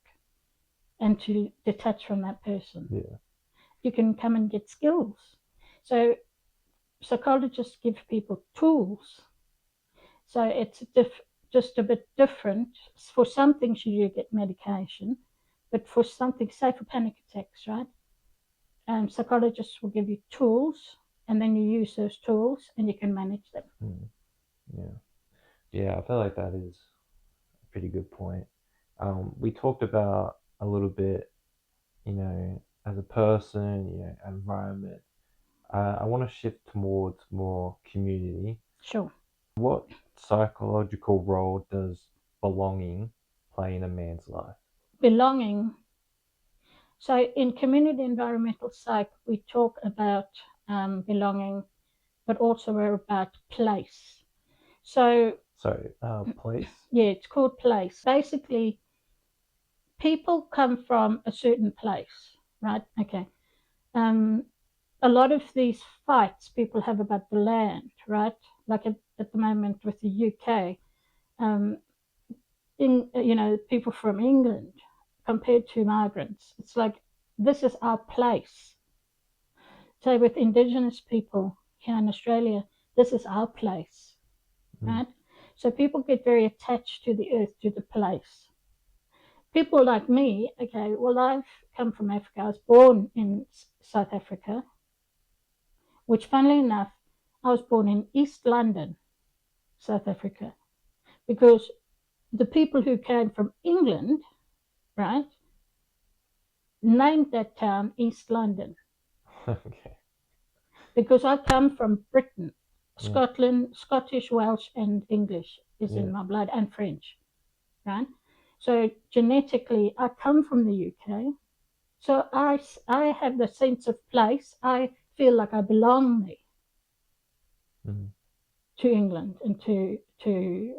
and to detach from that person. Yeah. You can come and get skills. So psychologists give people tools. So it's just a bit different. For some things you do get medication, but for something, say for panic attacks, right? Psychologists will give you tools and then you use those tools and you can manage them. Yeah, I feel like that is a pretty good point. We talked about a little bit, as a person, environment. I want to shift towards more community. Sure. What psychological role does belonging play in a man's life? Belonging. So in community environmental psych, we talk about belonging, but also we're about place. So Place? Yeah, it's called place. Basically, people come from a certain place, right? Okay. A lot of these fights people have about the land, right? Like at the moment with the UK, people from England compared to migrants, it's like this is our place. So with Indigenous people here in Australia, this is our place, right? So people get very attached to the earth, to the place. People like me, okay, well, I've come from Africa. I was born in South Africa, which, funnily enough, I was born in East London, South Africa, because the people who came from England, right, named that town East London. Okay. Because I come from Britain, Scotland, Scottish, Welsh, and English is in my blood, and French, right? So genetically, I come from the UK. So I have the sense of place. I feel like I belong there. to England and to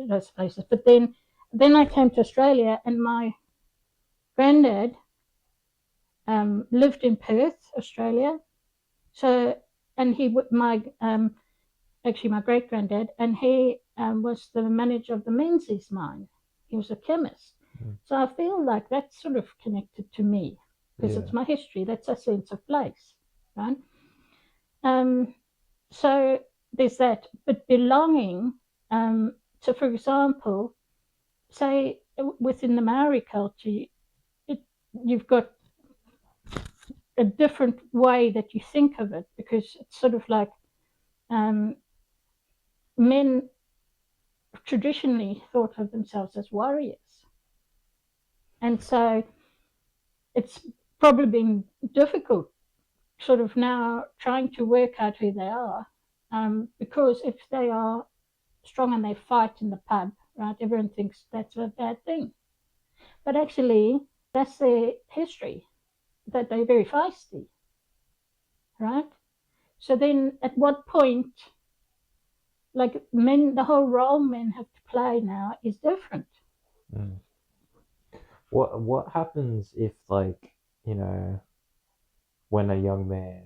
those places. But then I came to Australia, and my granddad lived in Perth, Australia. So, and actually my great granddad, and he was the manager of the Menzies mine. He was a chemist. So I feel like that's sort of connected to me because it's my history. That's a sense of place, right? So there's that. But belonging, so for example, say within the Maori culture, you've got a different way that you think of it, because it's sort of like men traditionally thought of themselves as warriors. And so it's probably been difficult sort of now trying to work out who they are, because if they are strong and they fight in the pub, right, everyone thinks that's a bad thing. But actually, that's their history, that they're very feisty, right? So then at what point, like men, the whole role men have to play now is different. What happens if, like, when a young man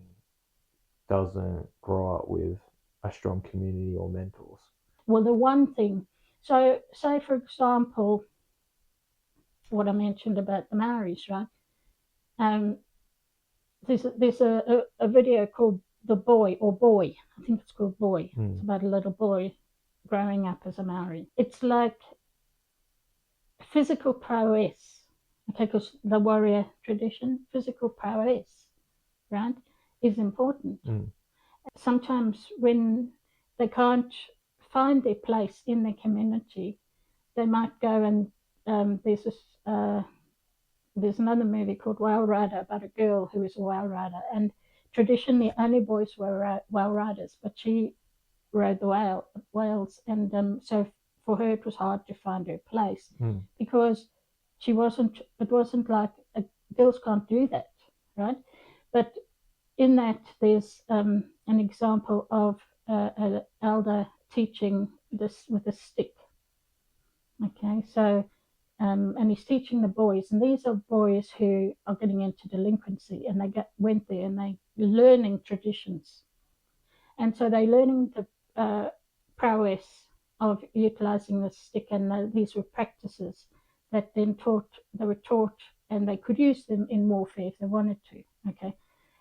doesn't grow up with a strong community or mentors? Well, the one thing, so say for example, what I mentioned about the Maoris, right? There's a video called The Boy, or Boy, I think it's called Boy. It's about a little boy growing up as a Maori. It's like physical prowess, okay, because the warrior tradition, physical prowess, right, is important. Sometimes when they can't find their place in the community, they might go and there's another movie called Whale Rider about a girl who is a whale rider, and traditionally only boys were whale riders, but she rode the whales, and so for her it was hard to find her place because she wasn't. It wasn't like girls can't do that, right? But in that there's an example of an elder teaching this with a stick. Okay, so and he's teaching the boys, and these are boys who are getting into delinquency, and they went there and they learning traditions, and so they're learning the prowess of utilizing the stick, and these were practices that then they were taught, and they could use them in warfare if they wanted to. Okay,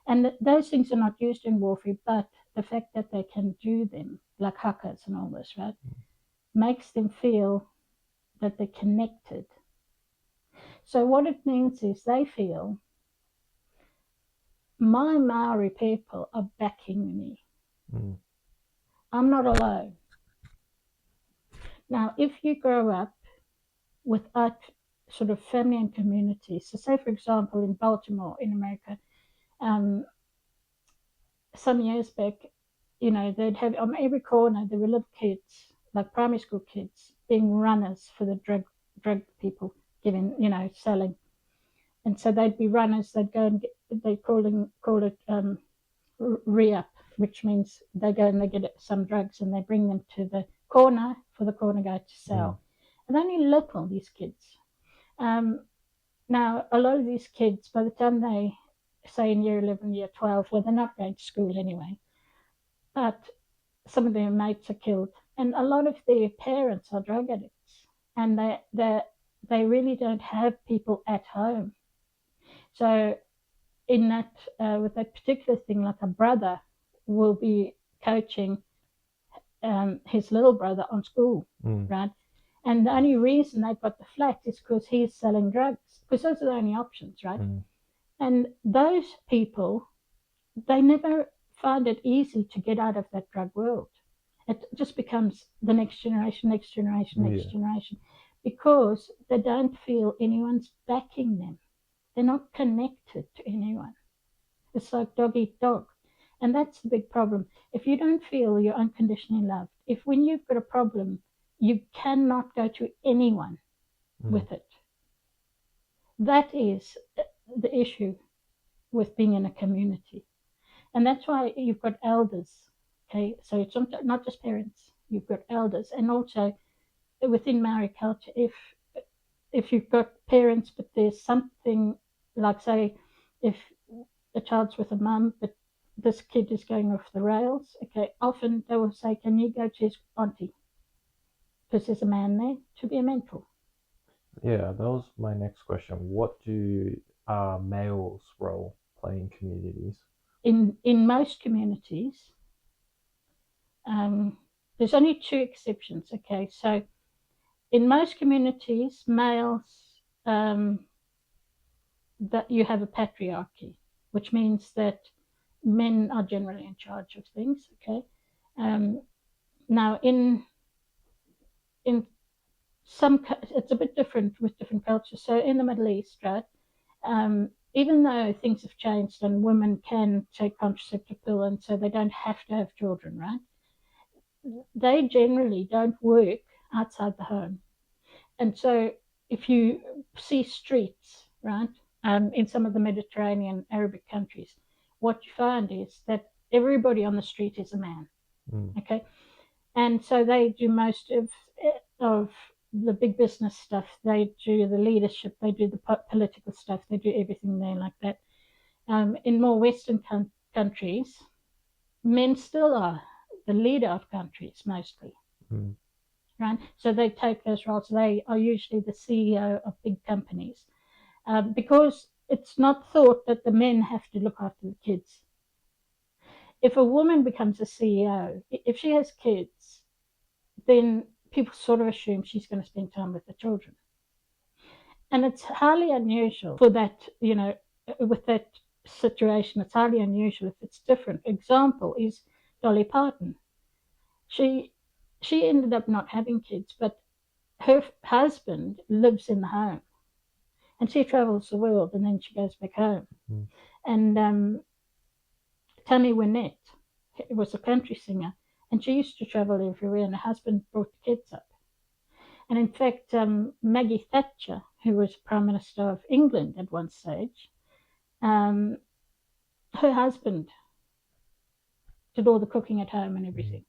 and those things are not used in warfare, but the fact that they can do them, like hakas and all this, right, makes them feel that they're connected. So what it means is they feel my Maori people are backing me. I'm not alone. Now, if you grow up without sort of family and community, so say for example in Baltimore in America, some years back, they'd have on every corner there were little kids, like primary school kids, being runners for the drug people giving, selling. And so they'd be runners. They'd go and they call it re-up, which means they go and they get some drugs and they bring them to the corner for the corner guy to sell. And only little, these kids. Now, a lot of these kids, by the time they say in year 11, year 12, well, they're not going to school anyway, but some of their mates are killed, and a lot of their parents are drug addicts, and they really don't have people at home. So in that, with that particular thing, like a brother will be coaching his little brother on school, right? And the only reason they've got the flat is because he's selling drugs, because those are the only options, right? And those people, they never find it easy to get out of that drug world. It just becomes the next generation, because they don't feel anyone's backing them. They're not connected to anyone. It's like dog eat dog. And that's the big problem. If you don't feel you're unconditionally loved, if when you've got a problem, you cannot go to anyone with it, that is the issue with being in a community. And that's why you've got elders Okay, so it's not just parents, you've got elders, and also within Maori culture, if you've got parents, but there's something like, say, if a child's with a mum, but this kid is going off the rails, okay, often they will say, can you go to his auntie? Because there's a man there to be a mentor. Yeah, that was my next question. What do males' role play in communities? In most communities, there's only two exceptions, okay? So in most communities, males, that you have a patriarchy, which means that men are generally in charge of things, okay? Now, in some, it's a bit different with different cultures. So in the Middle East, right, even though things have changed and women can take contraceptive pill and so they don't have to have children, right? They generally don't work outside the home. And so if you see streets, right, in some of the Mediterranean Arabic countries, what you find is that everybody on the street is a man. Okay. And so they do most of the big business stuff. They do the leadership. They do the political stuff. They do everything there like that. In more Western countries, men still are the leader of countries mostly. Right? So they take those roles. They are usually the CEO of big companies because it's not thought that the men have to look after the kids. If a woman becomes a CEO, if she has kids, then people sort of assume she's going to spend time with the children. And it's highly unusual for that, with that situation. It's highly unusual if it's different. Example is Dolly Parton. She ended up not having kids, but her husband lives in the home and she travels the world and then she goes back home. And Tammy Wynette was a country singer and she used to travel everywhere and her husband brought the kids up. And in fact, Maggie Thatcher, who was Prime Minister of England at one stage, her husband did all the cooking at home and everything.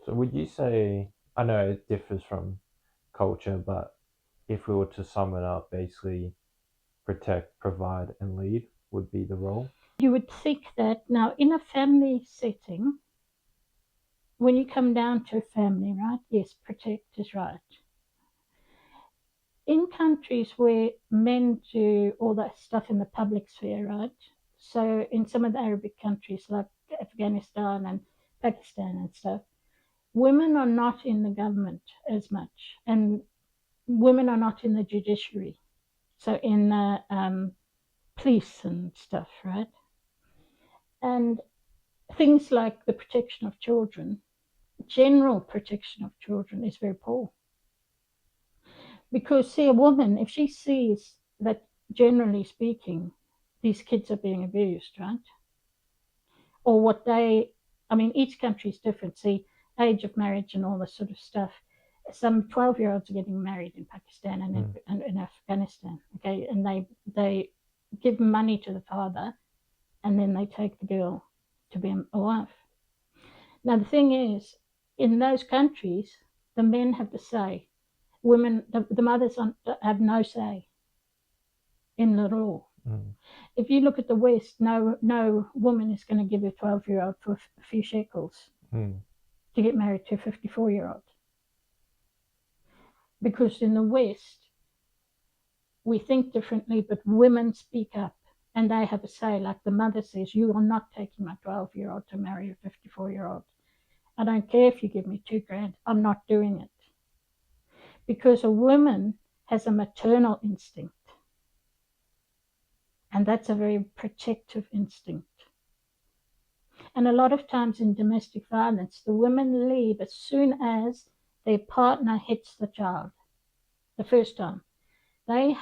So would you say, I know it differs from culture, but if we were to sum it up, basically protect, provide, and lead would be the role? You would think that now in a family setting, when you come down to a family, right? Yes, protect is right. In countries where men do all that stuff in the public sphere, right? So in some of the Arabic countries like Afghanistan and Pakistan and stuff, women are not in the government as much, and women are not in the judiciary. So in the police and stuff, right? And things like the protection of children, general protection of children is very poor. Because, see, a woman, if she sees that, generally speaking, these kids are being abused, right? Or what each country is different. See, age of marriage and all this sort of stuff. Some 12-year-olds are getting married in Pakistan and in Afghanistan, okay? And they give money to the father and then they take the girl to be a wife. Now, the thing is, in those countries, the men have the say. Women, the mothers have no say in the law. If you look at the West, no woman is going to give a 12-year-old for a few shekels to get married to a 54-year-old. Because in the West, we think differently, but women speak up and they have a say. Like the mother says, you are not taking my 12-year-old to marry a 54-year-old. I don't care if you give me $2,000, I'm not doing it. Because a woman has a maternal instinct. And that's a very protective instinct. And a lot of times in domestic violence, the women leave as soon as their partner hits the child. The first time. They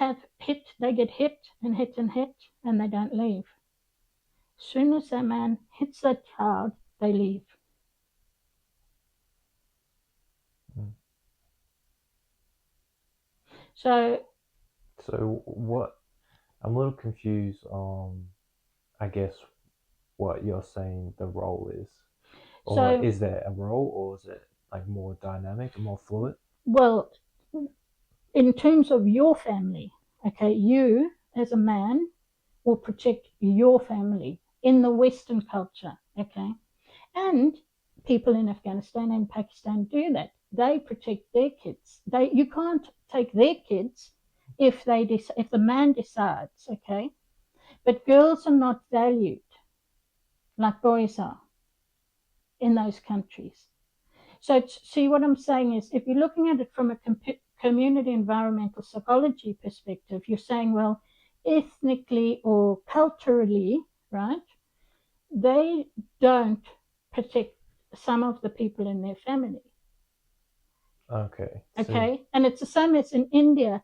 get hit, and they don't leave. As soon as a man hits that child, they leave. So what, I'm a little confused on, I guess, what you're saying the role is. Or So, is there a role, or is it like more dynamic and more fluid? well, in terms of your family, okay, you as a man will protect your family in the Western culture, okay? And people in Afghanistan and Pakistan do that. They protect their kids. You can't take their kids if the man decides, okay? But girls are not valued like boys are in those countries. So, see, what I'm saying is, if you're looking at it from a community environmental psychology perspective, you're saying, well, ethnically or culturally, right, they don't protect some of the people in their family. Okay. Okay. And it's the same as in India.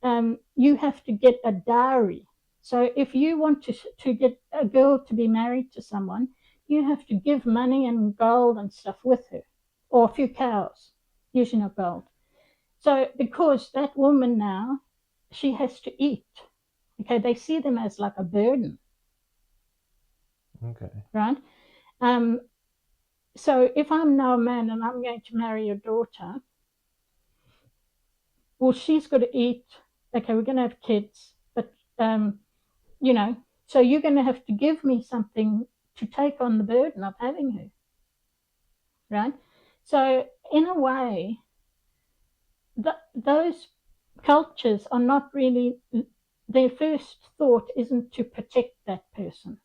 You have to get a dowry. So if you want to get a girl to be married to someone, you have to give money and gold and stuff with her, or a few cows, usually not gold. So because that woman now, she has to eat. Okay, they see them as like a burden. Okay. Right. Um, so if I'm now a man and I'm going to marry your daughter, well, she's got to eat. Okay, we're going to have kids, but you know, so you're going to have to give me something to take on the burden of having her, right? So in a way, those cultures are not really, their first thought isn't to protect that person.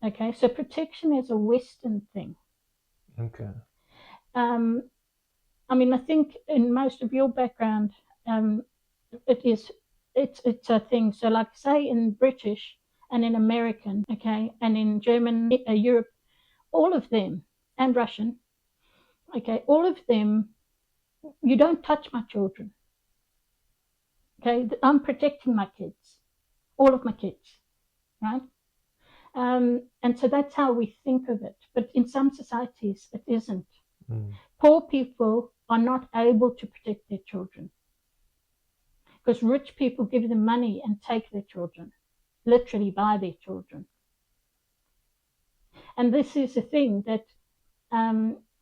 Okay, so protection is a Western thing. Okay. I mean, I think in most of your background, it's a thing. So, like, say in British and in American, okay, and in German, Europe, all of them, and Russian, okay, all of them, you don't touch my children. Okay, I'm protecting my kids, all of my kids, right? And so that's how we think of it. But in some societies, it isn't. Poor people are not able to protect their children because rich people give them money and take their children, literally buy their children. And this is a thing that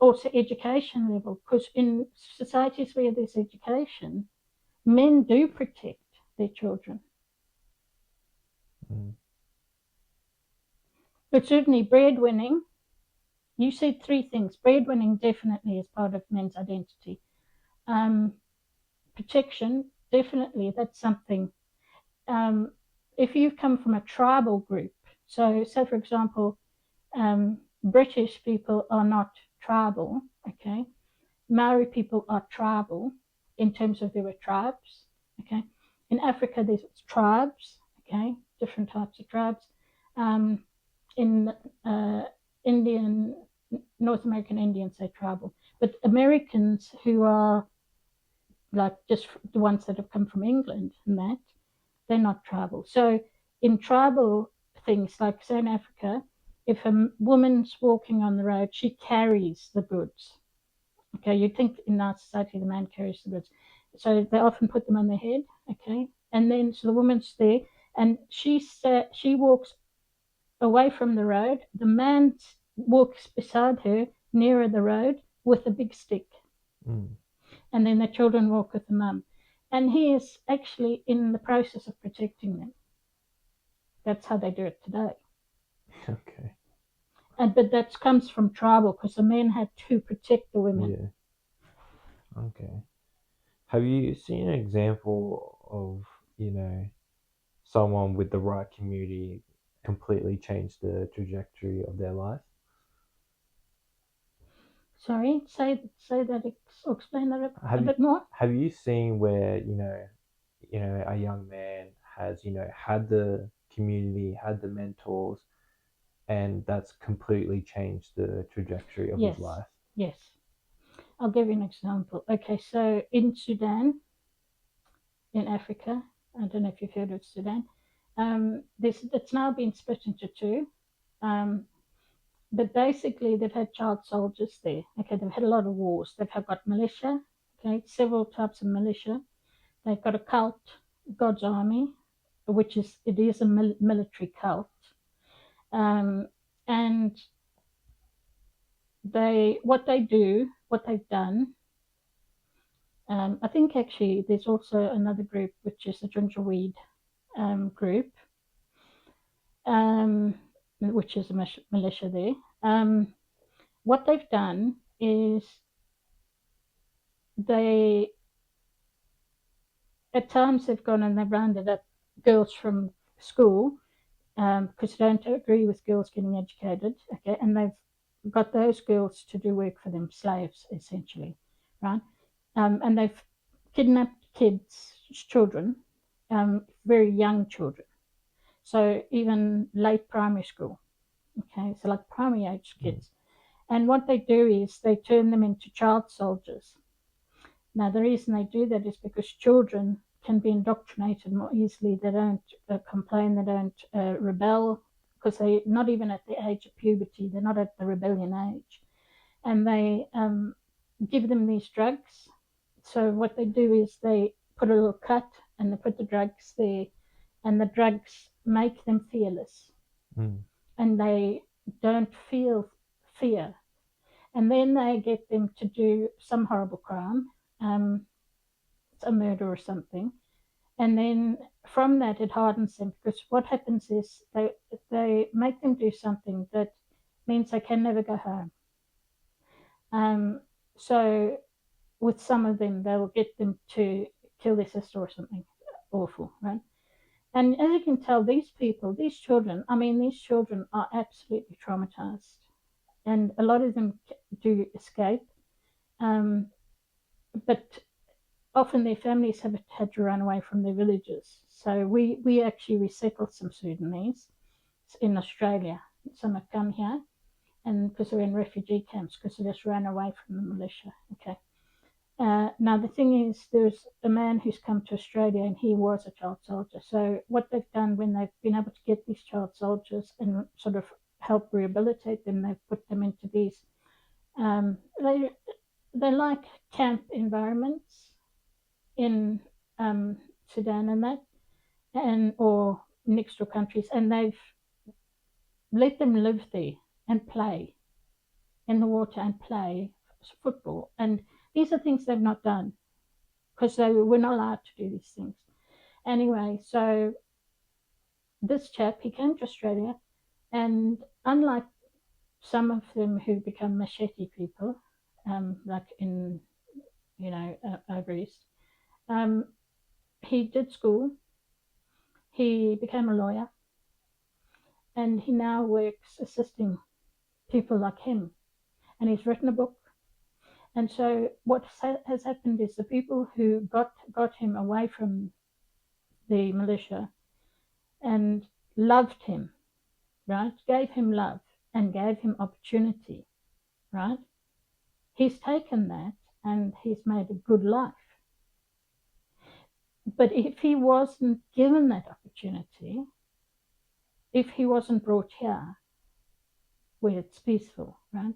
also education level, because in societies where there's education, men do protect their children. But certainly breadwinning, you said three things. Breadwinning definitely is part of men's identity. Protection, definitely, that's something. If you've come from a tribal group, so say for example, British people are not tribal, okay? Maori people are tribal in terms of there were tribes, okay? In Africa, there's tribes, okay? Different types of tribes. In Indian, North American Indians, say tribal. But Americans who are like just the ones that have come from England and that, they're not tribal. So in tribal things, like say in Africa, if a woman's walking on the road, she carries the goods. Okay, you'd think in our society the man carries the goods. So they often put them on their head, okay? And then so the woman's there and she walks away from the road. The man walks beside her nearer the road with a big stick. And then the children walk with the mum. And he is actually in the process of protecting them. That's how they do it today. Okay. But that comes from tribal because the men had to protect the women. Yeah. Okay. Have you seen an example of, someone with the right community completely change the trajectory of their life? Sorry, say that, explain that a bit more. Have you seen where, a young man has, had the community, had the mentors, and that's completely changed the trajectory of his life? Yes. I'll give you an example. Okay, so in Sudan, in Africa, I don't know if you've heard of Sudan, it's now been split into two. But basically, they've had child soldiers there. Okay, they've had a lot of wars. They've got militia, okay, several types of militia. They've got a cult, God's Army, it is a military cult. And what they've done. I think actually there's also another group which is the gingerweed group, which is a militia there. What they've done is they, at times, they've gone and they've rounded up girls from school because they don't agree with girls getting educated, okay, and they've got those girls to do work for them, slaves essentially, right? And they've kidnapped children, very young children, so even late primary school, okay, so like primary age kids. And what they do is they turn them into child soldiers. Now, the reason they do that is because children can be indoctrinated more easily. They don't complain, they don't rebel, because they're not even at the age of puberty, they're not at the rebellion age. And they give them these drugs. So, what they do is they put a little cut and they put the drugs there, and the drugs make them fearless. And they don't feel fear. And then they get them to do some horrible crime, a murder or something. And then from that, it hardens them, because what happens is they make them do something that means they can never go home. So with some of them, they will get them to kill their sister or something awful, right? And as you can tell, these children are absolutely traumatized. And a lot of them do escape. But often their families have had to run away from their villages. So we actually resettled some Sudanese in Australia. Some have come here, and because they're in refugee camps, because they just ran away from the militia. Okay. Now the thing is, there's a man who's come to Australia, and he was a child soldier. So what they've done when they've been able to get these child soldiers and sort of help rehabilitate them, they've put them into these. They like camp environments in Sudan and that, or next door countries, and they've let them live there and play in the water and play football. And these are things they've not done because they were not allowed to do these things. Anyway, so this chap, he came to Australia, and unlike some of them who become machete people, like in, over east, he did school, he became a lawyer, and he now works assisting people like him. And he's written a book. And so what has happened is the people who got him away from the militia and loved him, right, gave him love and gave him opportunity, right, he's taken that and he's made a good life. But if he wasn't given that opportunity, if he wasn't brought here where it's peaceful, right,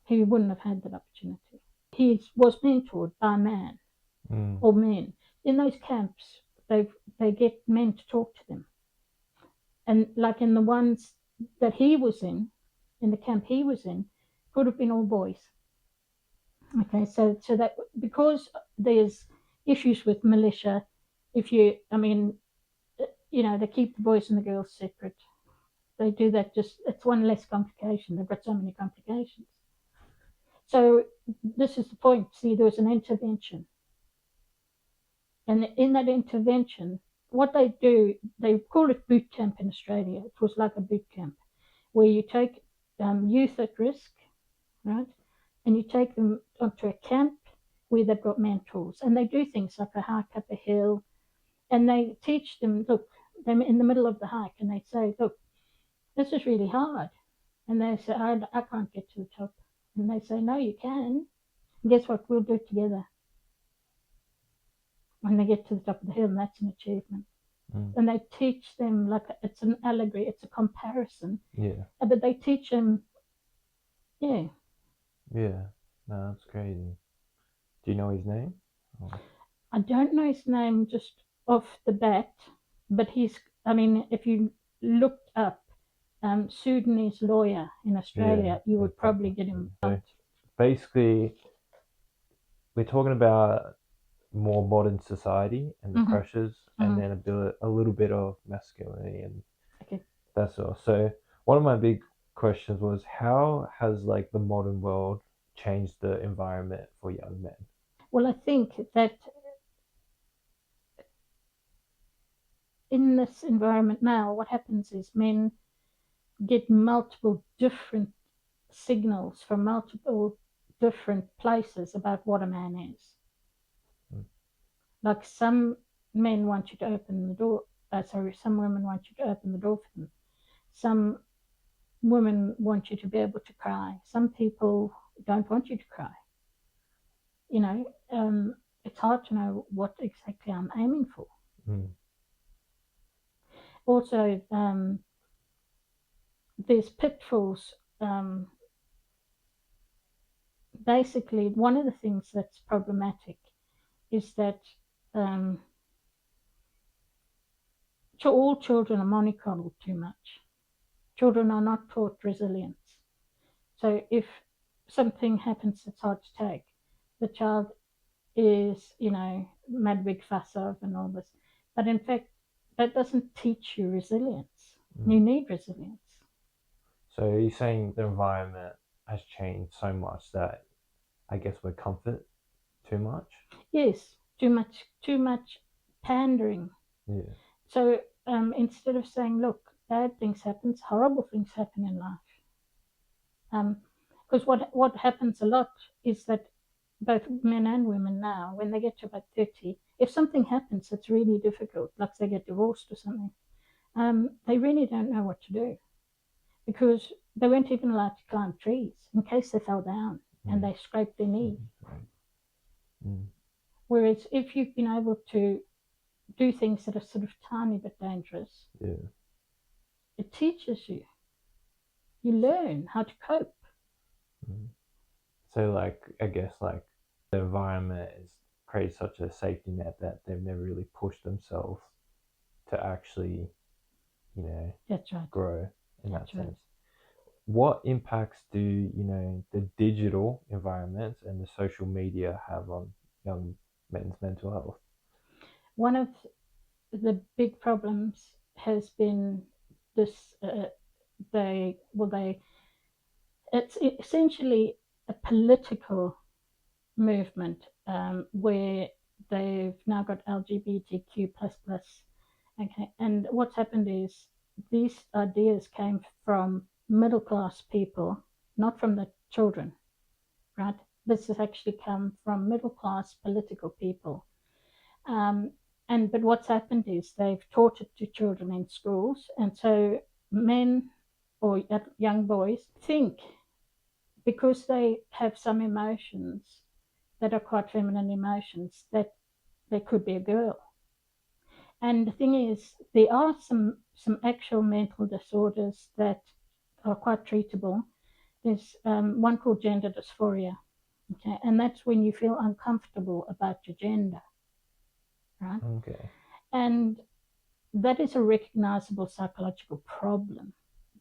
he wouldn't have had that opportunity. He was mentored by man or men. In those camps, they get men to talk to them. And like in the ones that he was in the camp he was in, could have been all boys. Okay, so that because there's issues with militia, they keep the boys and the girls separate. They do that, just it's one less complication. They've got so many complications. So this is the point. See, there was an intervention. And in that intervention, what they do, they call it boot camp in Australia. It was like a boot camp where you take youth at risk, right? And you take them onto a camp where they've got mentors. And they do things like a hike up a hill. And they teach them, look, they're in the middle of the hike, and they say, look, this is really hard. And they say, I can't get to the top. And they say, no, you can. And guess what? We'll do it together. When they get to the top of the hill, and that's an achievement. And they teach them, like it's an allegory, it's a comparison. Yeah. But they teach them, yeah. Yeah. No, that's crazy. Do you know his name? Oh. I don't know his name just off the bat, but if you looked up Sudanese lawyer in Australia, you would probably get him. So basically, we're talking about more modern society and the pressures, and then a little bit of masculinity, and that's all. So one of my big questions was, how has like the modern world changed the environment for young men? Well, I think that in this environment now, what happens is men get multiple different signals from multiple different places about what a man is. Like some men want you to open the door. Some women want you to open the door for them. Some women want you to be able to cry. Some people don't want you to cry. You know, it's hard to know what exactly I'm aiming for. Also, there's pitfalls. Basically, one of the things that's problematic is that all children are mollycoddled too much. Children are not taught resilience. So if something happens that's hard to take, the child is, mad big fuss of and all this. But in fact, that doesn't teach you resilience. You need resilience. So you're saying the environment has changed so much that I guess we're comfort too much? Yes, too much pandering. Yeah. So instead of saying, look, bad things happen, horrible things happen in life. Because what happens a lot is that both men and women now, when they get to about 30, if something happens that's really difficult, like they get divorced or something, they really don't know what to do, because they weren't even allowed to climb trees in case they fell down and they scraped their knee. Whereas if you've been able to do things that are sort of tiny bit dangerous, it teaches you. You learn how to cope. So, like, I guess, like, the environment is created such a safety net that they've never really pushed themselves to actually, That's right. grow in that That's right. sense. What impacts do, the digital environments and the social media have on young men's mental health? One of the big problems has been this. It's essentially a political movement where they've now got LGBTQ plus plus. Okay, and what's happened is these ideas came from middle class people, not from the children, right? This has actually come from middle class political people. But what's happened is they've taught it to children in schools, and so men or young boys think, because they have some emotions that are quite feminine emotions, that they could be a girl. And the thing is, there are some actual mental disorders that are quite treatable. There's one called gender dysphoria, okay, and that's when you feel uncomfortable about your gender, right? Okay. And that is a recognizable psychological problem.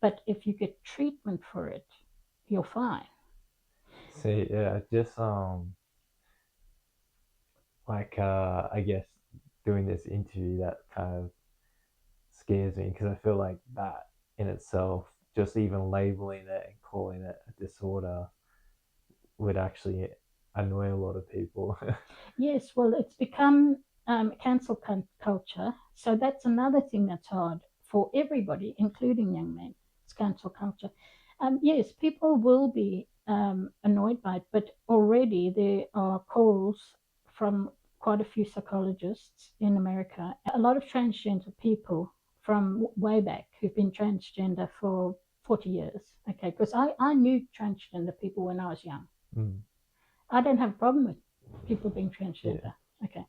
But if you get treatment for it, you're fine. See, yeah, just I guess doing this interview, that kind of scares me, because I feel like that in itself, just even labeling it and calling it a disorder, would actually annoy a lot of people. Yes, well, it's become cancel culture. So that's another thing that's hard for everybody, including young men. It's cancel culture. Yes, people will be annoyed by it, but already there are calls from quite a few psychologists in America, a lot of transgender people from way back who've been transgender for 40 years. Okay, because I knew transgender people when I was young. I don't have a problem with people being transgender. Yeah. Okay.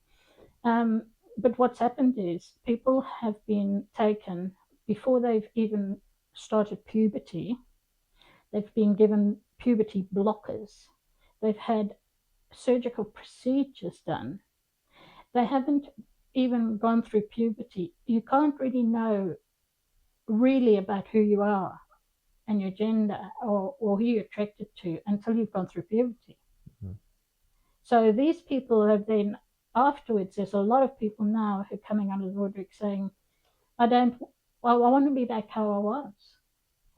But what's happened is people have been taken before they've even started puberty. They've been given puberty blockers. They've had surgical procedures done. They haven't even gone through puberty. You can't really know really about who you are and your gender or who you're attracted to until you've gone through puberty. Mm. So these people have then, afterwards, there's a lot of people now who are coming out of the woodwork saying, I want to be back how I was.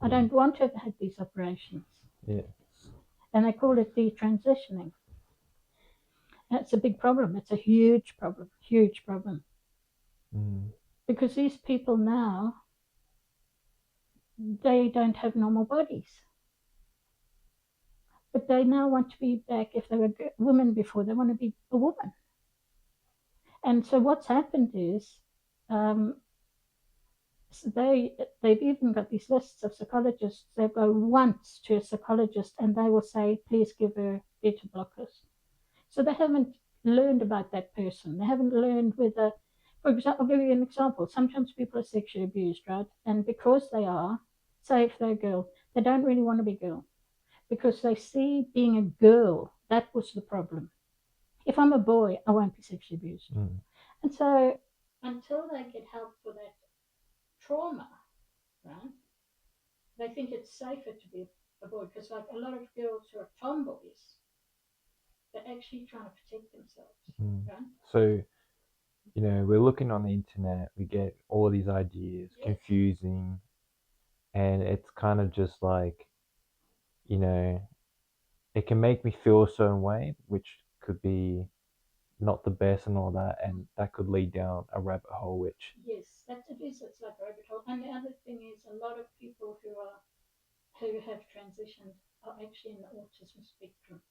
I don't want to have had these operations. Yeah. And they call it detransitioning. That's a big problem. It's a huge problem, huge problem. Mm. Because these people now, they don't have normal bodies. But they now want to be back, if they were women before, they want to be a woman. And so what's happened is they've even got these lists of psychologists. They go once to a psychologist and they will say, please give her beta blockers. So they haven't learned about that person. They haven't learned whether, for example, I'll give you an example. Sometimes people are sexually abused, right? And because they are, say if they're a girl, they don't really want to be a girl because they see being a girl, that was the problem. If I'm a boy, I won't be sexually abused. Mm. And so until they get help for that trauma, right, they think it's safer to be a boy because, like, a lot of girls who are tomboys, they're actually trying to protect themselves, right? So, we're looking on the internet, we get all these ideas, Yes. confusing, and it's kind of just like, it can make me feel a certain way, which could be not the best and all that, and that could lead down a rabbit hole, which Yes, that's it is. It's like a rabbit hole. And the other thing is, a lot of people who have transitioned are actually in the autism spectrum.